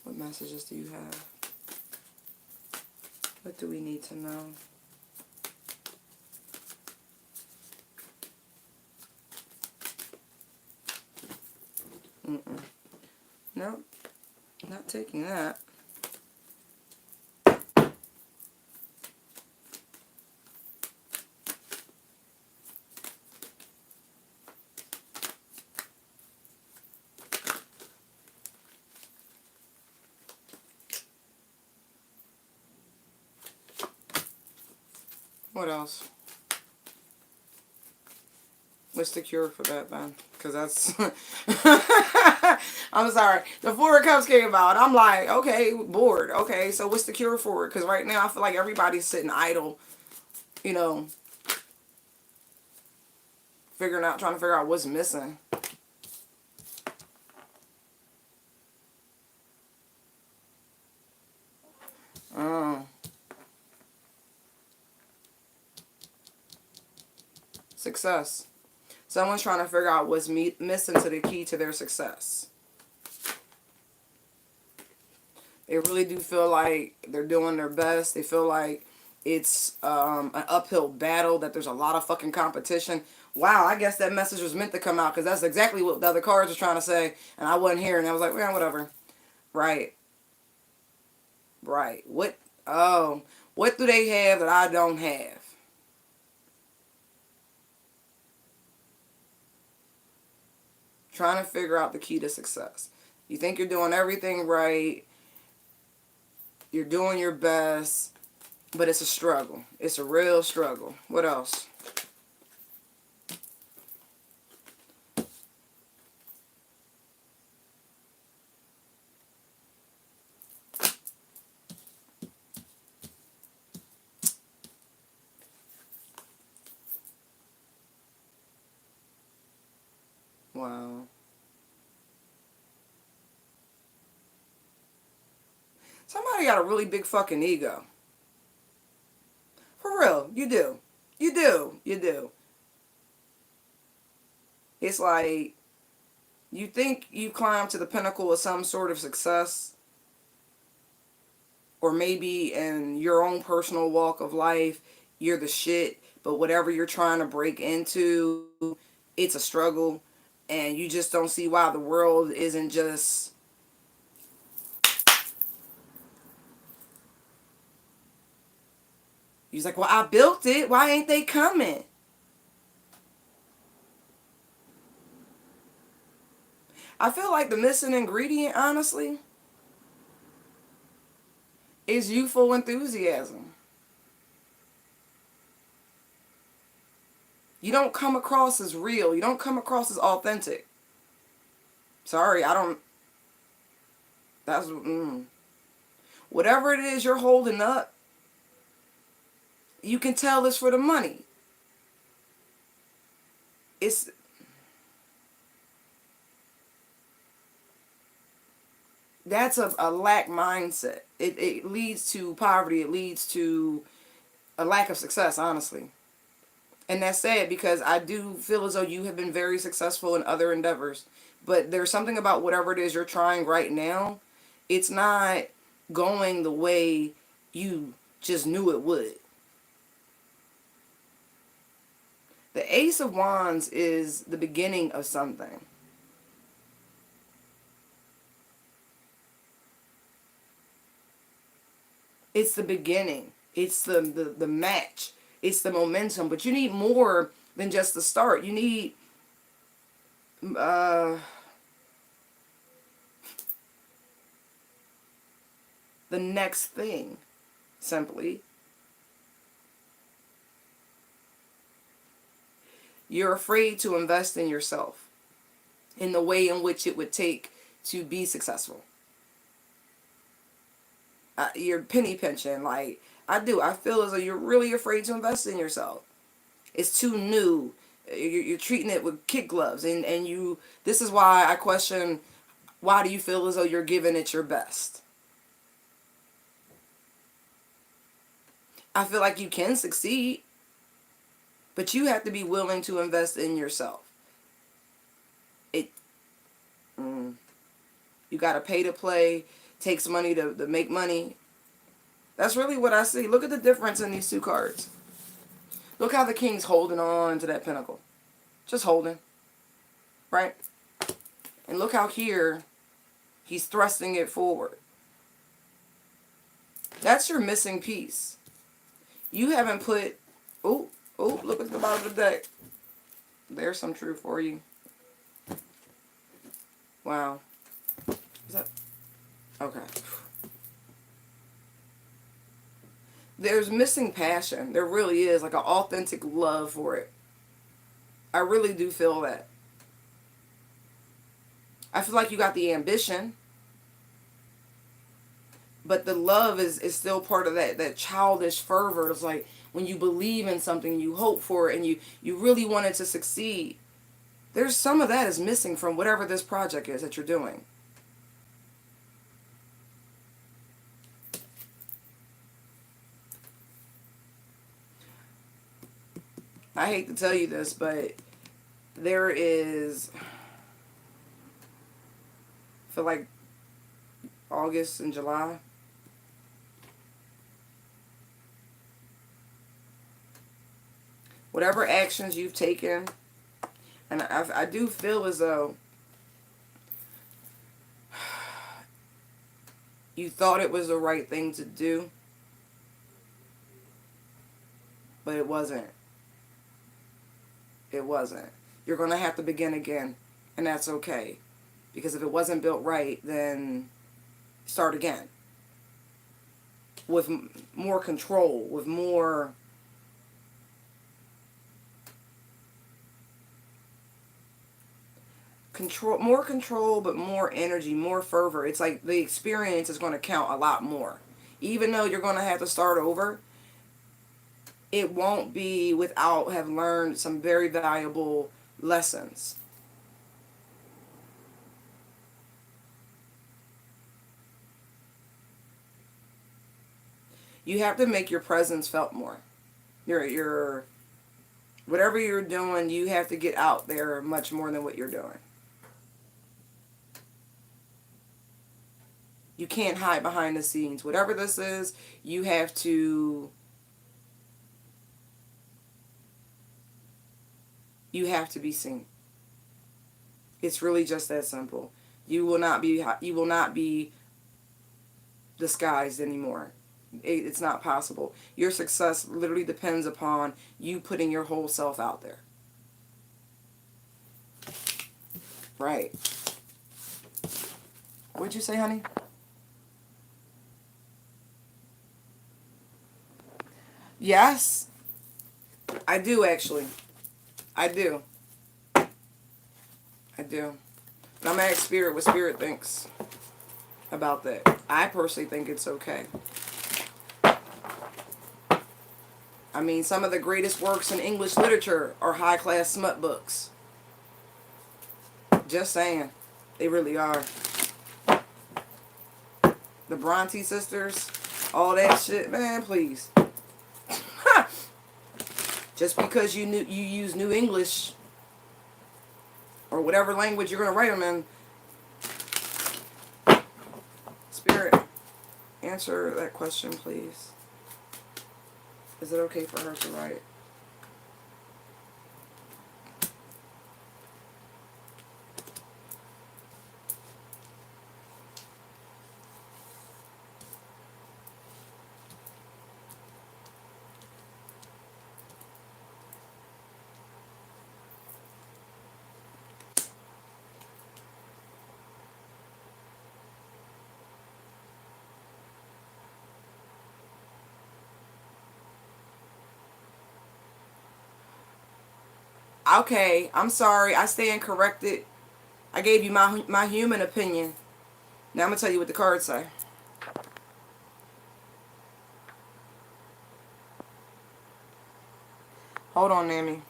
What messages do you have? What do we need to know? Mm-mm. Nope. Not taking that. What else? What's the cure for that, then? Because that's... I'm sorry. The Four of Cups came out. I'm like, okay, bored. Okay, so what's the cure for it? Because right now I feel like everybody's sitting idle, you know, trying to figure out what's missing. Success. Someone's trying to figure out what's missing to the key to their success. They really do feel like they're doing their best. They feel like it's an uphill battle, that there's a lot of fucking competition. Wow, I guess that message was meant to come out, because that's exactly what the other cards was trying to say, and I wasn't hearing. I was like, yeah, whatever. Right. Right. What do they have that I don't have? Trying to figure out the key to success. You think you're doing everything right. You're doing your best, but it's a struggle. It's a real struggle. What else? Wow. Somebody got a really big fucking ego. For real, you do. You do. You do. It's like, you think you climbed to the pinnacle of some sort of success, or maybe in your own personal walk of life, you're the shit, but whatever you're trying to break into, it's a struggle, and you just don't see why the world isn't just... He's like, well, I built it. Why ain't they coming? I feel like the missing ingredient, honestly, is youthful enthusiasm. You don't come across as real. You don't come across as authentic. Sorry, I don't... That's... Whatever it is you're holding up, you can tell it's for the money. It's... That's a lack mindset. It leads to poverty. It leads to a lack of success, honestly. And that's sad, because I do feel as though you have been very successful in other endeavors. But there's something about whatever it is you're trying right now, it's not going the way you just knew it would. The Ace of Wands is the beginning of something. It's the beginning. It's the match. It's the momentum. But you need more than just the start. You need... the next thing, simply. You're afraid to invest in yourself in the way in which it would take to be successful. You're penny pinching. Like, I feel as though you're really afraid to invest in yourself. It's too new. You're treating it with kid gloves, and you. This is why I question. Why do you feel as though you're giving it your best? I feel like you can succeed, but you have to be willing to invest in yourself. It. Mm, you got to pay to play. Takes money to make money. That's really what I see. Look at the difference in these two cards. Look how the king's holding on to that pinnacle. Just holding. Right? And look how here he's thrusting it forward. That's your missing piece. You haven't put... Oh, look at the bottom of the deck. There's some truth for you. Wow. Is that... Okay. There's missing passion. There really is. Like an authentic love for it. I really do feel that. I feel like you got the ambition. But the love is still part of that childish fervor. It's like when you believe in something, you hope for it, and you really want it to succeed. There's some of that is missing from whatever this project is that you're doing. I hate to tell you this, but there is, I feel like August and July. Whatever actions you've taken, and I do feel as though you thought it was the right thing to do, but it wasn't. It wasn't. You're going to have to begin again, and that's okay. Because if it wasn't built right, then start again. With more control, with more... more control, but more energy, more fervor. It's like the experience is going to count a lot more. Even though you're going to have to start over, it won't be without have learned some very valuable lessons. You have to make your presence felt more. Your whatever you're doing, you have to get out there much more than what you're doing. You can't hide behind the scenes. Whatever this is, you have to... You have to be seen. It's really just that simple. You will not be disguised anymore. It's not possible. Your success literally depends upon you putting your whole self out there. Right. What'd you say, honey? Yes. I do, actually. I do. I do. And I'm going to ask Spirit what Spirit thinks about that. I personally think it's okay. I mean, some of the greatest works in English literature are high-class smut books. Just saying. They really are. The Bronte sisters, all that shit, man, please. Just because you use New English or whatever language you're going to write them in. Spirit, answer that question, please. Is it okay for her to write? Okay, I'm sorry. I stand corrected. I gave you my human opinion. Now I'm going to tell you what the cards say. Hold on, Nami.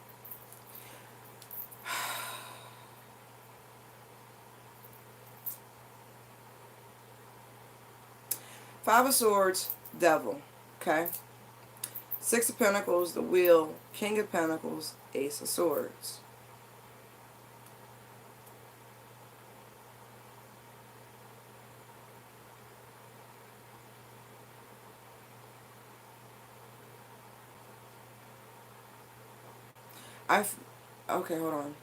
Five of Swords, Devil. Okay. Six of Pentacles, the Wheel. King of Pentacles, Ace of Swords. Okay, hold on.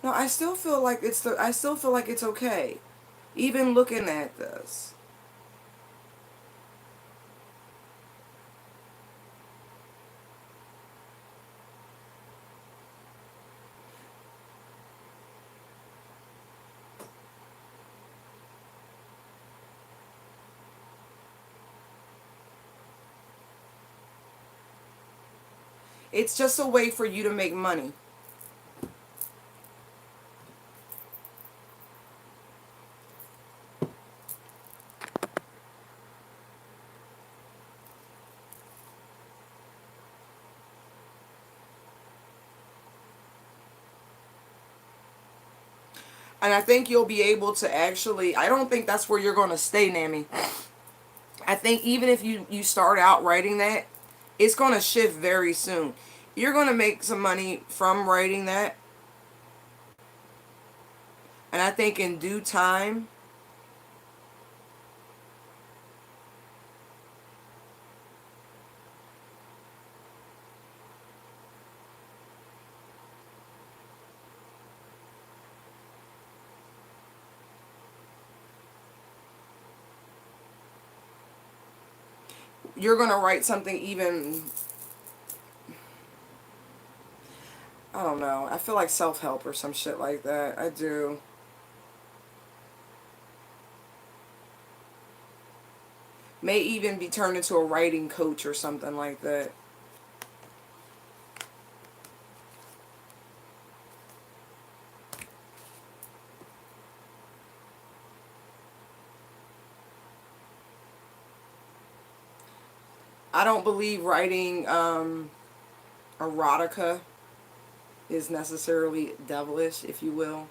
No, I still feel like I still feel like it's okay. Even looking at this. It's just a way for you to make money. And I think you'll be able to actually, I don't think that's where you're going to stay, Nami. I think even if you start out writing that, it's going to shift very soon. You're going to make some money from writing that. And I think in due time, you're going to write something even, I don't know. I feel like self-help or some shit like that. I do. May even be turned into a writing coach or something like that. I don't believe writing erotica is necessarily devilish, if you will,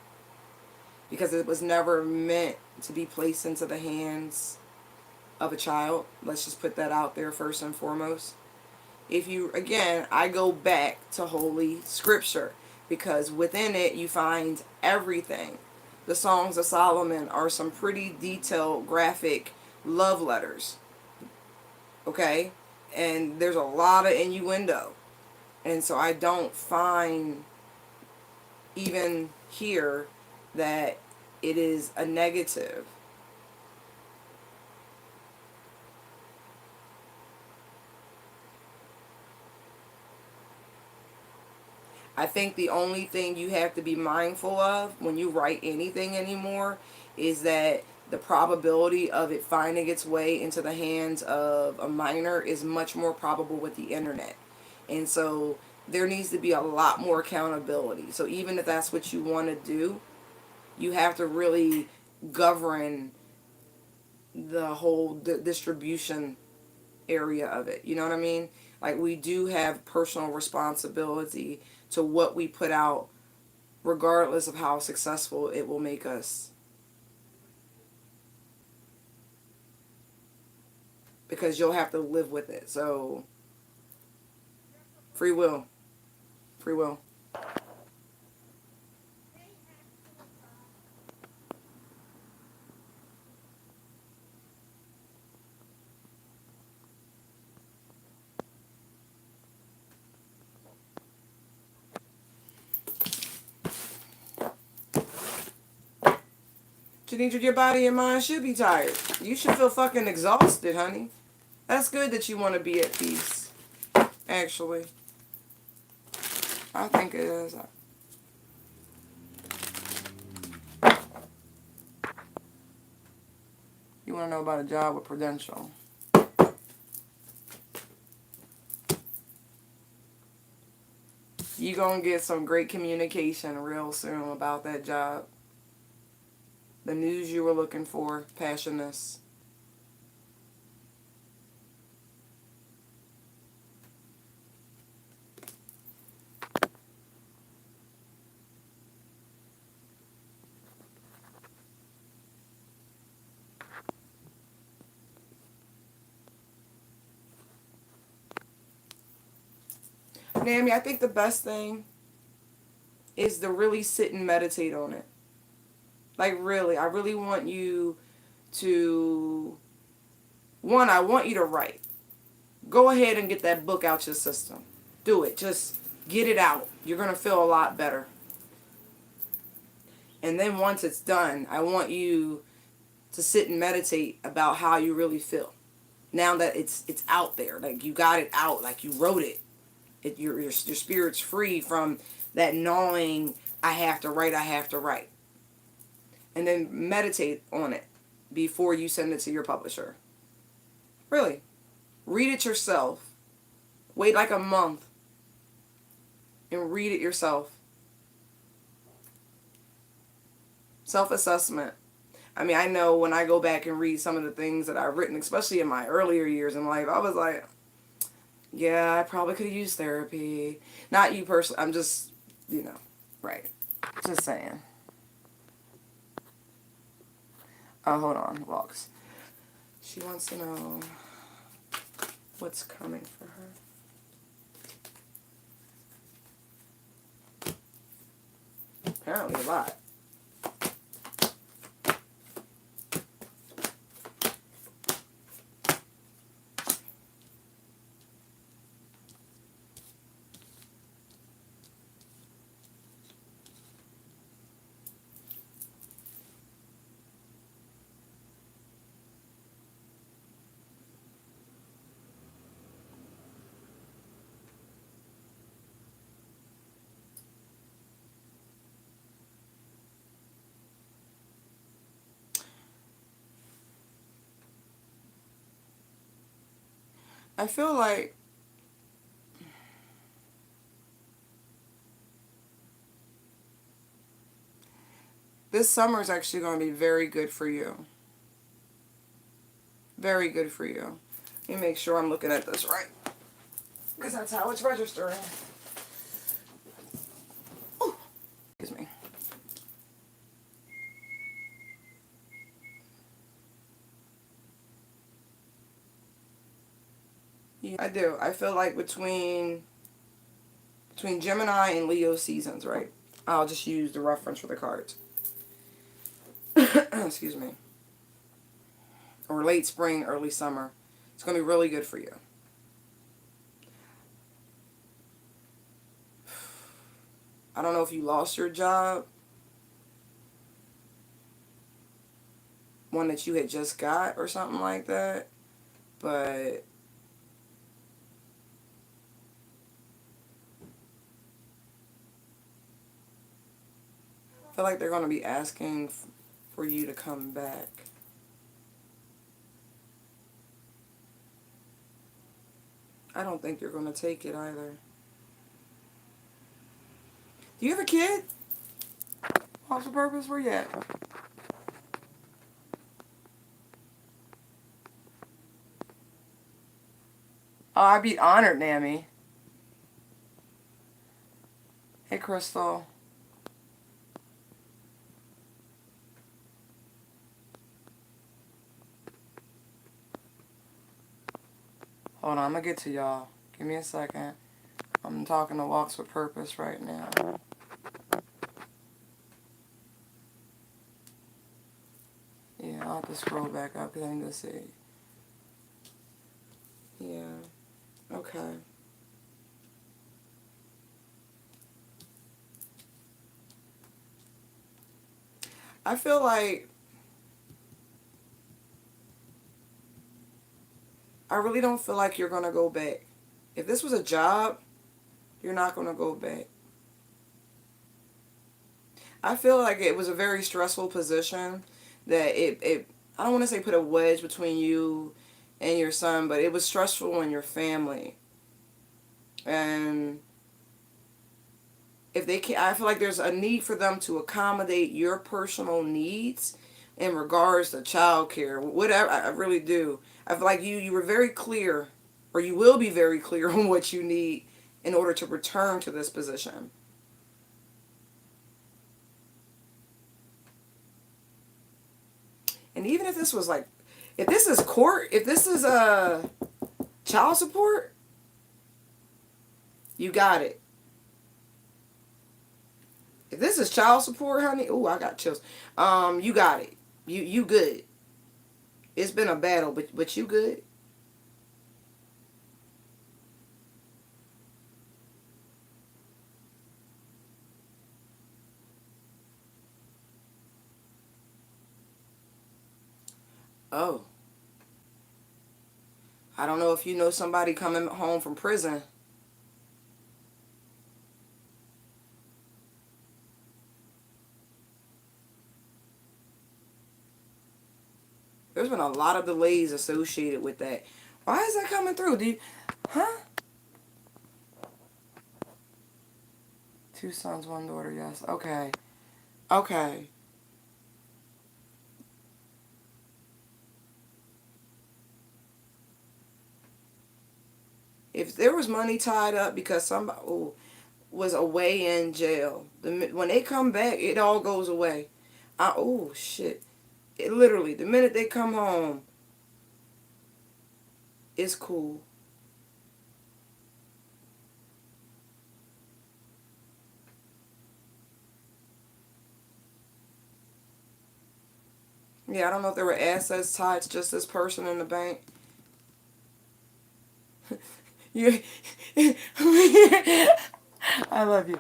because it was never meant to be placed into the hands of a child. Let's just put that out there first and foremost. If you, again, I go back to Holy Scripture, because within it you find everything. The Songs of Solomon are some pretty detailed, graphic love letters. Okay? And there's a lot of innuendo. And so I don't find even here that it is a negative. I think the only thing you have to be mindful of when you write anything anymore is that the probability of it finding its way into the hands of a minor is much more probable with the internet. And so there needs to be a lot more accountability. So even if that's what you want to do, you have to really govern the whole distribution area of it. You know what I mean? Like, we do have personal responsibility to what we put out, regardless of how successful it will make us. Because you'll have to live with it. So, free will. Free will. Janitra, your body and mind should be tired. You should feel fucking exhausted, honey. That's good that you want to be at peace. Actually. I think it is. You want to know about a job with Prudential. You gonna get some great communication real soon about that job. The news you were looking for, passionness. Nammy, I think the best thing is to really sit and meditate on it. Like, really, I really want you to, one, I want you to write. Go ahead and get that book out your system. Do it. Just get it out. You're going to feel a lot better. And then once it's done, I want you to sit and meditate about how you really feel. Now that it's out there, like you got it out, like you wrote it. Your spirit's free from that gnawing, I have to write, I have to write. And then meditate on it before you send it to your publisher. Really. Read it yourself. Wait like a month and read it yourself. Self-assessment. I mean, I know when I go back and read some of the things that I've written, especially in my earlier years in life, I was like, yeah, I probably could have used therapy. Not you personally. I'm just, right. Just saying. Oh, hold on, Walks. She wants to know what's coming for her. Apparently a lot. I feel like this summer is actually going to be very good for you. Very good for you. Let me make sure I'm looking at this right, because that's how it's registering. Ooh. Excuse me. Yeah, I do. I feel like between Gemini and Leo seasons, right? I'll just use the reference for the cards. Excuse me. Or late spring, early summer. It's going to be really good for you. I don't know if you lost your job. One that you had just got or something like that. But I feel like they're going to be asking for you to come back. I don't think you're going to take it either. Do you have a kid? What's the purpose? Where you at? Oh, I'd be honored, Nammy. Hey, Crystal. Hold on, I'm going to get to y'all. Give me a second. I'm talking to Walks with Purpose right now. Yeah, I'll have to scroll back up because I need to see. Yeah. Okay. I feel like I really don't feel like you're going to go back. If this was a job, you're not going to go back. I feel like it was a very stressful position that it I don't want to say put a wedge between you and your son, but it was stressful on your family. And if they can, I feel like there's a need for them to accommodate your personal needs in regards to childcare, whatever. I really do. I feel like you were very clear, or you will be very clear on what you need in order to return to this position. And even if this was like, if this is court, if this is child support, You got it. If this is child support, honey, ooh, I got chills. You got it. You good. It's been a battle, but you good. Oh, I don't know if you know somebody coming home from prison. There's been a lot of delays associated with that. Why is that coming through? Huh? Two sons, one daughter. Yes. Okay. Okay. If there was money tied up because somebody was away in jail, when they come back, it all goes away. Oh shit! It literally, the minute they come home, it's cool. Yeah, I don't know if there were assets tied to just this person in the bank. You, I love you.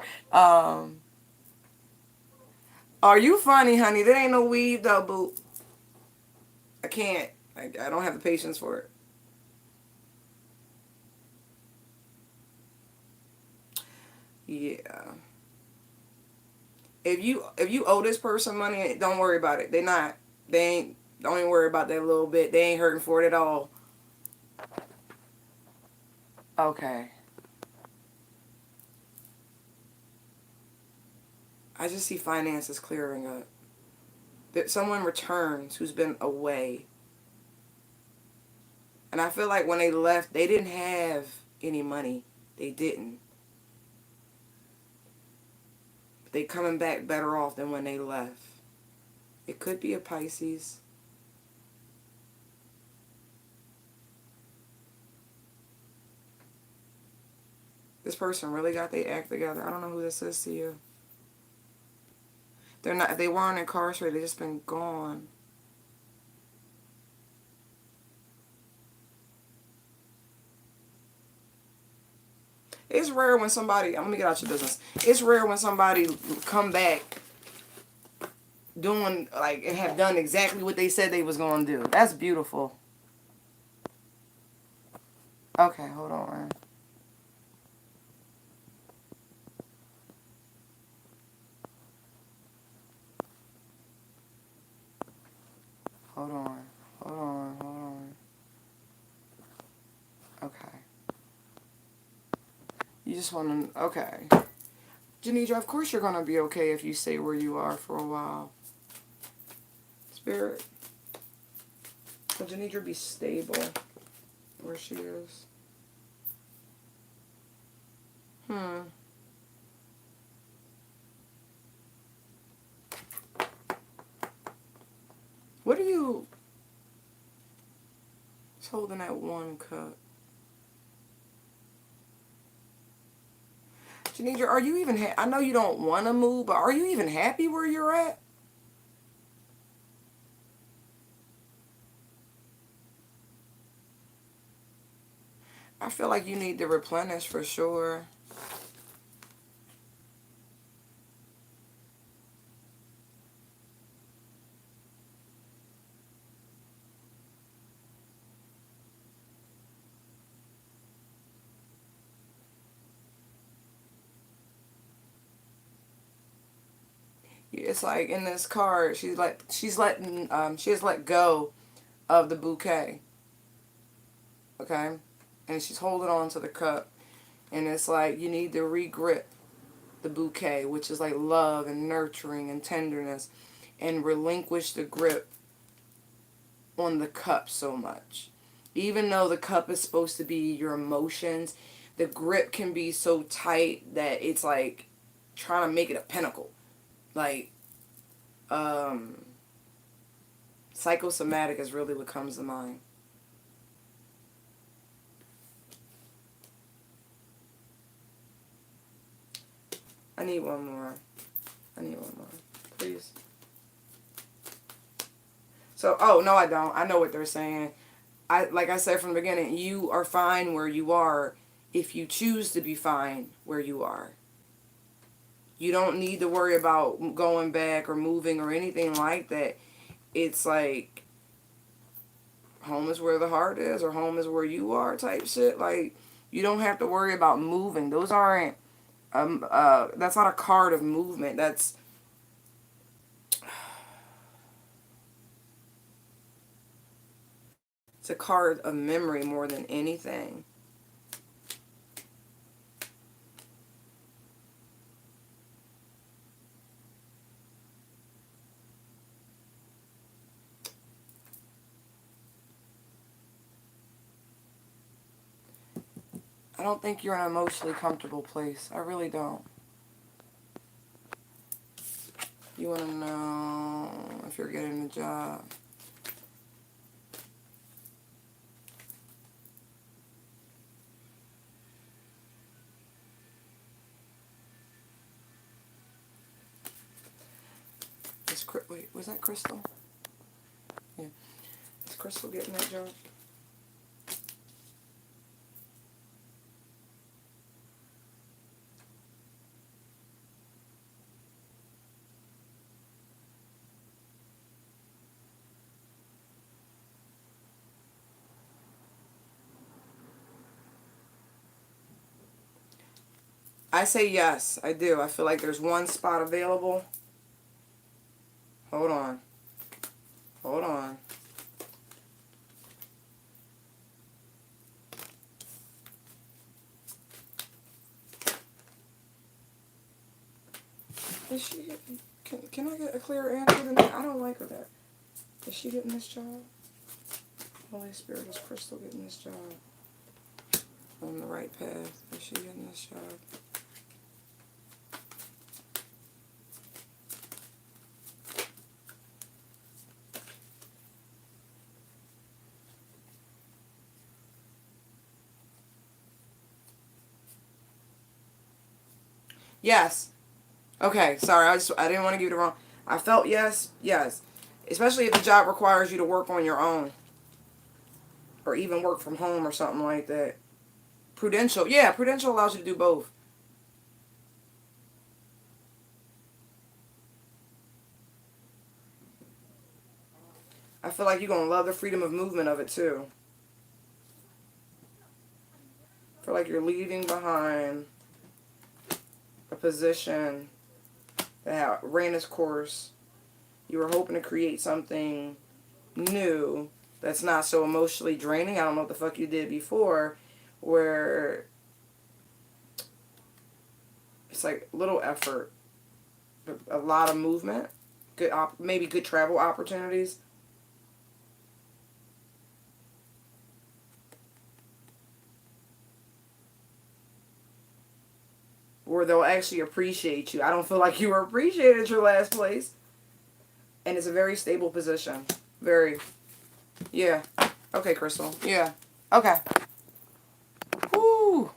Are you funny, honey? There ain't no weave though, boo. I can't. I don't have the patience for it. Yeah. If you owe this person money, don't worry about it. They not. They ain't. Don't even worry about that little bit. They ain't hurting for it at all. Okay. I just see finances clearing up. That someone returns who's been away. And I feel like when they left, they didn't have any money. They didn't. They coming back better off than when they left. It could be a Pisces. This person really got their act together. I don't know who this is to you. They're not. They weren't incarcerated. They just been gone. It's rare when somebody. Let me get out your business. It's rare when somebody come back doing like and have done exactly what they said they was gonna do. That's beautiful. Okay, hold on. Hold on. Hold on. Hold on. Okay. You just want to. Okay. Janidra, of course you're gonna be okay if you stay where you are for a while. Spirit. Will Janidra be stable where she is? Hmm. What are you holding that one cup? Janidra, are you even I know you don't want to move, but are you even happy where you're at? I feel like you need to replenish for sure. It's like in this card, she has let go of the bouquet. Okay? And she's holding on to the cup. And it's like you need to regrip the bouquet, which is like love and nurturing and tenderness, and relinquish the grip on the cup so much. Even though the cup is supposed to be your emotions, the grip can be so tight that it's like trying to make it a pinnacle. Like, um, psychosomatic is really what comes to mind. I need one more. I need one more. Please. So, oh, no, I don't. I know what they're saying. Like I said from the beginning, you are fine where you are if you choose to be fine where you are. You don't need to worry about going back or moving or anything like that. It's like, home is where the heart is, or home is where you are type shit. Like, you don't have to worry about moving. Those aren't, that's not a card of movement. It's a card of memory more than anything. I don't think you're in an emotionally comfortable place. I really don't. You want to know if you're getting a job. Wait, was that Crystal? Yeah. Is Crystal getting that job? I say yes, I do. I feel like there's one spot available. Hold on. Hold on. Is she getting, can I get a clearer answer than that? I don't like her that. Is she getting this job? Holy Spirit, is Crystal getting this job? On the right path? Is she getting this job? Yes. Okay, sorry, I didn't want to give it wrong. I felt yes, yes. Especially if the job requires you to work on your own. Or even work from home or something like that. Prudential, yeah, Prudential allows you to do both. I feel like you're going to love the freedom of movement of it too. I feel like you're leaving behind a position that ran its course. You were hoping to create something new that's not so emotionally draining. I don't know what the fuck you did before, where it's like little effort, a lot of movement, maybe good travel opportunities. Where they'll actually appreciate you. I don't feel like you were appreciated at your last place. And it's a very stable position. Very. Yeah. Okay, Crystal. Yeah. Okay. Woo.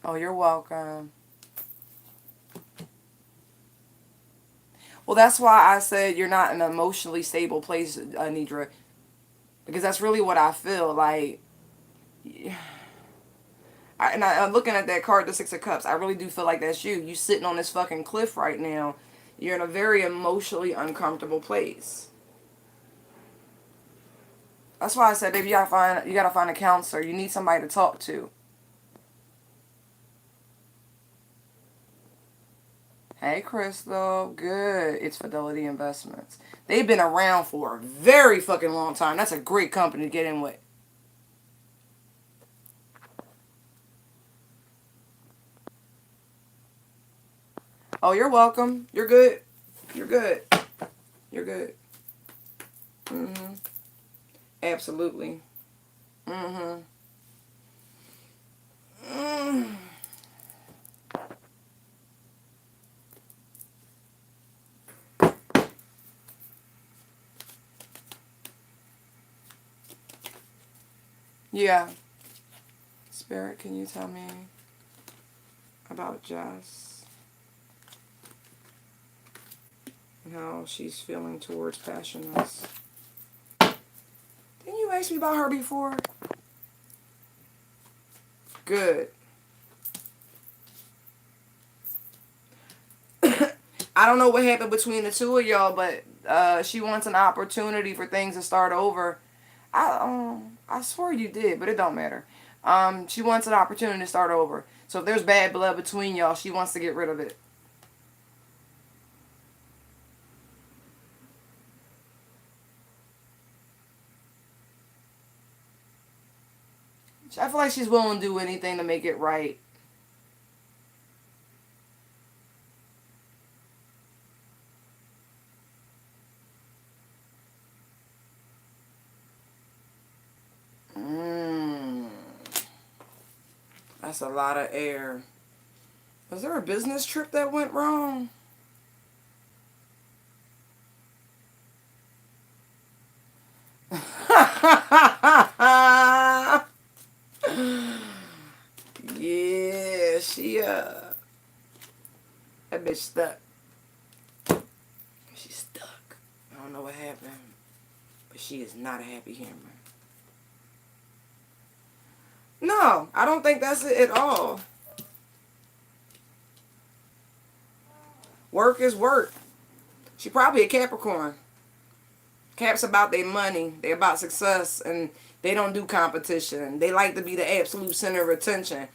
Oh, you're welcome. Well, that's why I said you're not in an emotionally stable place, Nidra. Because that's really what I feel like. I'm looking at that card, the Six of Cups. I really do feel like that's you. You sitting on this fucking cliff right now. You're in a very emotionally uncomfortable place. That's why I said, baby, you gotta find a counselor. You need somebody to talk to. Hey, Crystal. Good. It's Fidelity Investments. They've been around for a very fucking long time. That's a great company to get in with. Oh, you're welcome. You're good. You're good. You're good. Mm-hmm. Absolutely. Mm-hmm. Mm. Yeah. Spirit, can you tell me about Jess and how she's feeling towards Passionless? Didn't you ask me about her before? Good. I don't know what happened between the two of y'all, but she wants an opportunity for things to start over. I swear you did, but it don't matter. She wants an opportunity to start over. So if there's bad blood between y'all, she wants to get rid of it. I feel like she's willing to do anything to make it right. Mm, that's a lot of air. Was there a business trip that went wrong? Yeah, that bitch stuck. She's stuck. I don't know what happened, but she is not a happy camper. No, I don't think that's it at all. Work is work. She probably a Capricorn. Caps about their money. They about success, and they don't do competition. They like to be the absolute center of attention.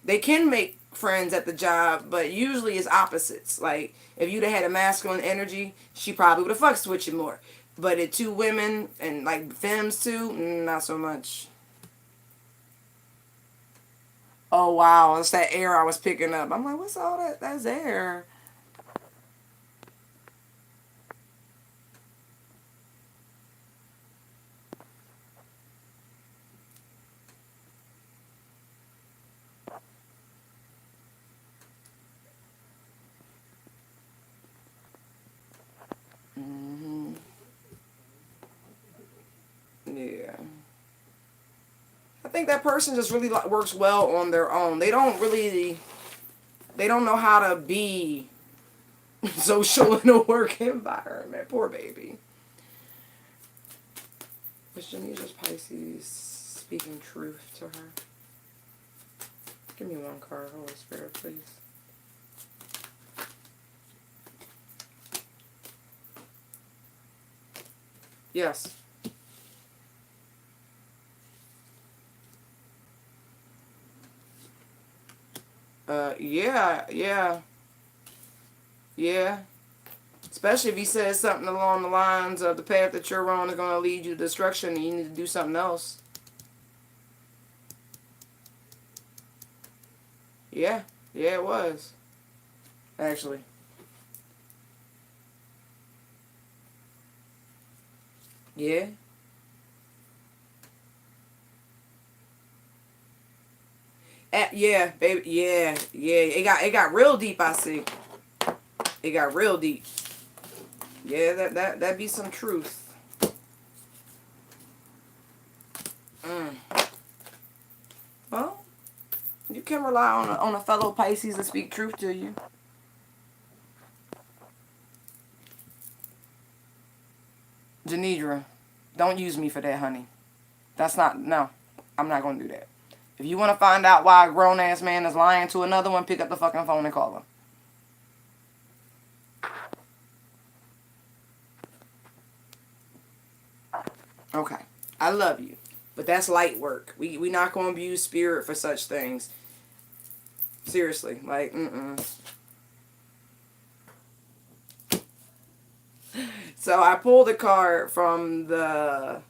They can make friends at the job, but usually it's opposites. Like, if you'd have had a masculine energy, she probably would have fucked with you more. But at two women, and like femmes too, not so much. Oh wow, it's that air I was picking up. I'm like, what's all that? That's air. Hmm. Yeah. I think that person just really works well on their own. They don't know how to be social in a work environment. Poor baby. Was Janice's Pisces speaking truth to her? Give me one card, Holy Spirit, please. Yes. Yeah, yeah, yeah. Especially if he says something along the lines of the path that you're on is going to lead you to destruction and you need to do something else. Yeah, yeah, it was. Actually. Yeah. Yeah, baby. Yeah, yeah. It got real deep. I see. It got real deep. Yeah, that be some truth. Mm. Well, you can rely on a fellow Pisces to speak truth to you. Janidra, don't use me for that, honey. That's not, no. I'm not going to do that. If you want to find out why a grown ass man is lying to another one, pick up the fucking phone and call him. Okay. I love you. But that's light work. We not going to abuse spirit for such things. Seriously. Like, mm-mm. So I pulled a card from the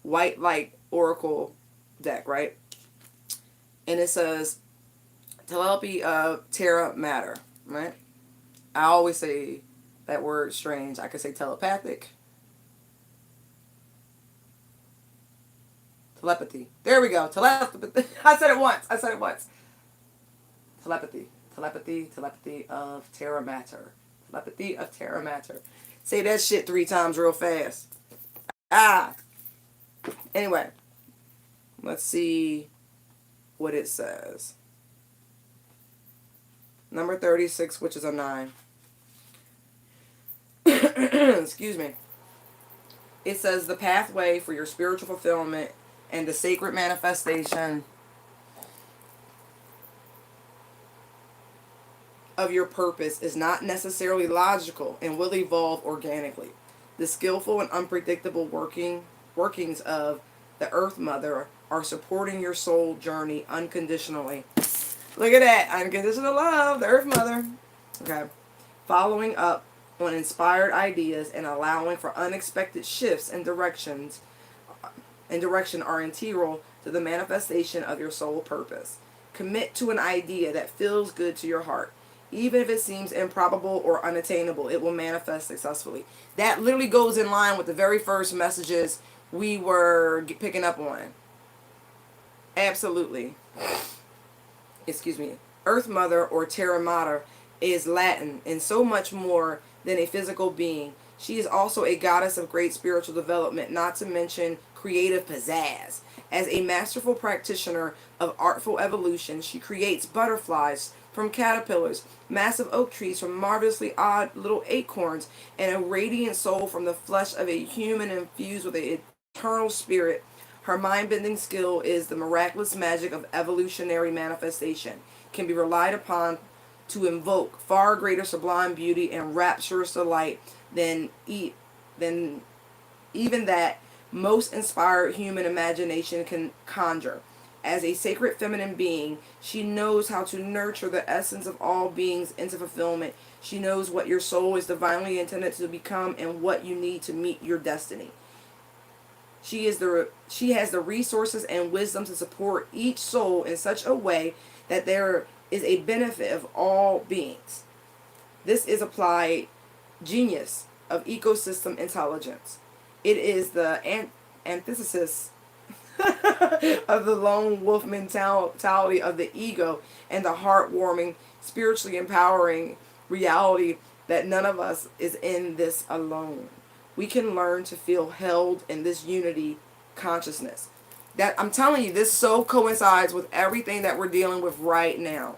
White Light Oracle deck, right? And it says, telepathy of Terra Matter, right? I always say that word strange. I could say telepathic. Telepathy. There we go. Telepathy. I said it once. Telepathy. Telepathy of Terra Matter. Telepathy of Terra Matter. Say that shit 3 times real fast. Ah. Anyway. Let's see what it says. Number 36, which is a 9. Excuse me. It says the pathway for your spiritual fulfillment and the sacred manifestation of your purpose is not necessarily logical and will evolve organically. The skillful and unpredictable workings of the Earth Mother are supporting your soul journey unconditionally. Look at that. Unconditional love. The Earth Mother. Okay. Following up on inspired ideas and allowing for unexpected shifts in direction are integral to the manifestation of your soul purpose. Commit to an idea that feels good to your heart. Even if it seems improbable or unattainable, it will manifest successfully. That literally goes in line with the very first messages we were picking up on. Absolutely. Excuse me. Earth Mother, or Terra Mater, is Latin and so much more than a physical being. She is also a goddess of great spiritual development, not to mention creative pizzazz. As a masterful practitioner of artful evolution, she creates butterflies from caterpillars, massive oak trees from marvelously odd little acorns, and a radiant soul from the flesh of a human infused with an eternal spirit. Her mind-bending skill is the miraculous magic of evolutionary manifestation, can be relied upon to invoke far greater sublime beauty and rapturous delight than even that most inspired human imagination can conjure. As a sacred feminine being, she knows how to nurture the essence of all beings into fulfillment. She knows what your soul is divinely intended to become and what you need to meet your destiny. She has the resources and wisdom to support each soul in such a way that there is a benefit of all beings. This is applied genius of ecosystem intelligence. It is the antithesis of the lone wolf mentality of the ego and the heartwarming, spiritually empowering reality that none of us is in this alone. We can learn to feel held in this unity consciousness. That, I'm telling you, this so coincides with everything that we're dealing with right now.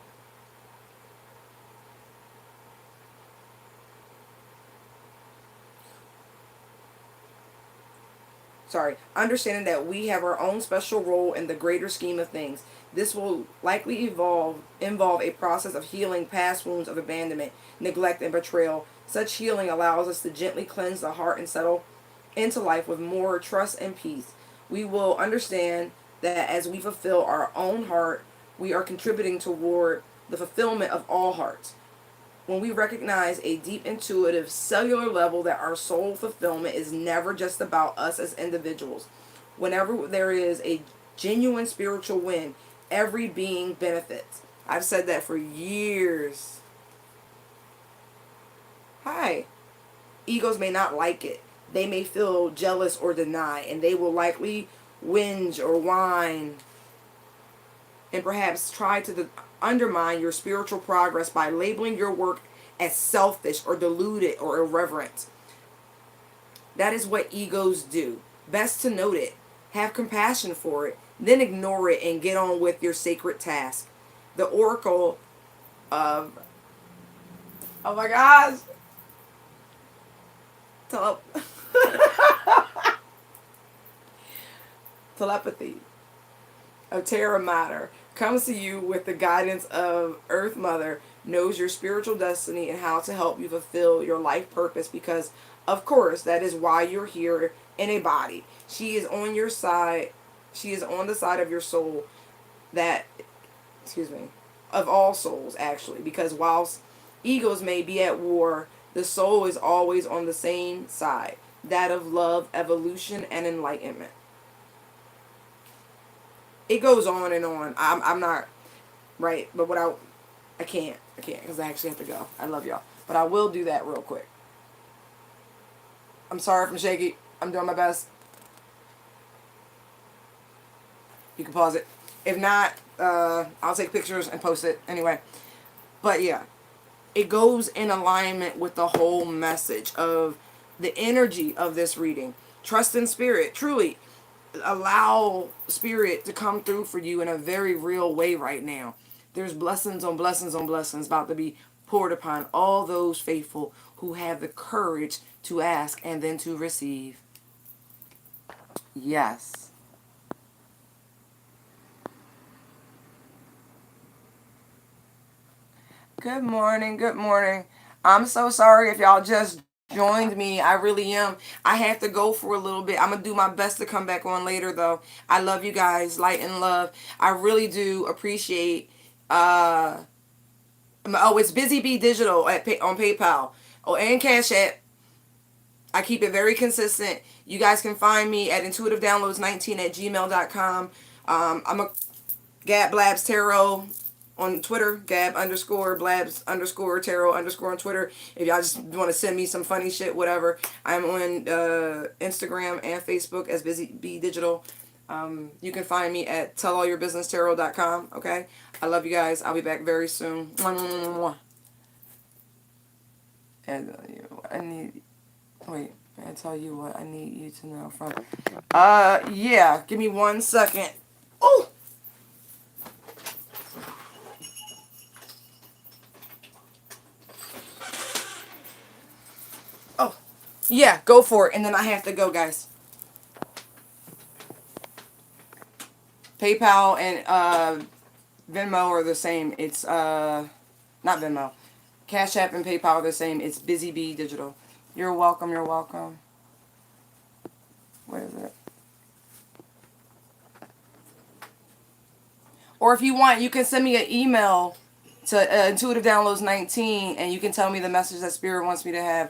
Understanding that we have our own special role in the greater scheme of things. This will likely involve a process of healing past wounds of abandonment, neglect, and betrayal. Such healing allows us to gently cleanse the heart and settle into life with more trust and peace. We will understand that as we fulfill our own heart, we are contributing toward the fulfillment of all hearts. When we recognize a deep intuitive cellular level that our soul fulfillment is never just about us as individuals. Whenever there is a genuine spiritual win, every being benefits. I've said that for years. Hi. Egos may not like it. They may feel jealous or deny, and they will likely whinge or whine and perhaps try to undermine your spiritual progress by labeling your work as selfish or deluded or irreverent. That is what egos do. Best to note it, have compassion for it, then ignore it and get on with your sacred task. The oracle of, oh my gosh, telepathy of Terra Mater comes to you with the guidance of Earth Mother, knows your spiritual destiny and how to help you fulfill your life purpose, because of course that is why you're here in a body. She is on your side. She is on the side of your soul that, excuse me, of all souls actually, because whilst egos may be at war, the soul is always on the same side, that of love, evolution, and enlightenment. It goes on and on. I'm not right, but I can't because I actually have to go. I love y'all, but I will do that real quick. I'm sorry if I'm shaky. I'm doing my best. You can pause it. If not, I'll take pictures and post it anyway. But yeah, it goes in alignment with the whole message of the energy of this reading. Trust in spirit, truly. allow Spirit to come through for you in a very real way right now. There's blessings on blessings on blessings about to be poured upon all those faithful who have the courage to ask and then to receive. Yes. Good morning. Good morning. I'm so sorry if y'all just joined me. I really am. I have to go for a little bit. I'm going to do my best to come back on later, though. I love you guys. Light and love. I really do appreciate. Oh, it's Busy Bee Digital on PayPal. Oh, and Cash App. I keep it very consistent. You guys can find me at intuitivedownloads19 at gmail.com. I'm a Gab Blabs Tarot on Twitter, Gab underscore Blabs underscore Tarot underscore on Twitter. If y'all just want to send me some funny shit, whatever. I'm on Instagram and Facebook as Busy Bee Digital. You can find me at tellallyourbusinesstarot.com. Okay? I love you guys. I'll be back very soon. And I need. Wait, I tell you what I need you to know from. Yeah. Give me 1 second. Oh. Oh. Yeah. Go for it, and then I have to go, guys. PayPal and Venmo are the same. It's not Venmo. Cash App and PayPal are the same. It's Busy Bee Digital. You're welcome. You're welcome. What is it? Or if you want, you can send me an email to intuitivedownloads19 and you can tell me the message that Spirit wants me to have.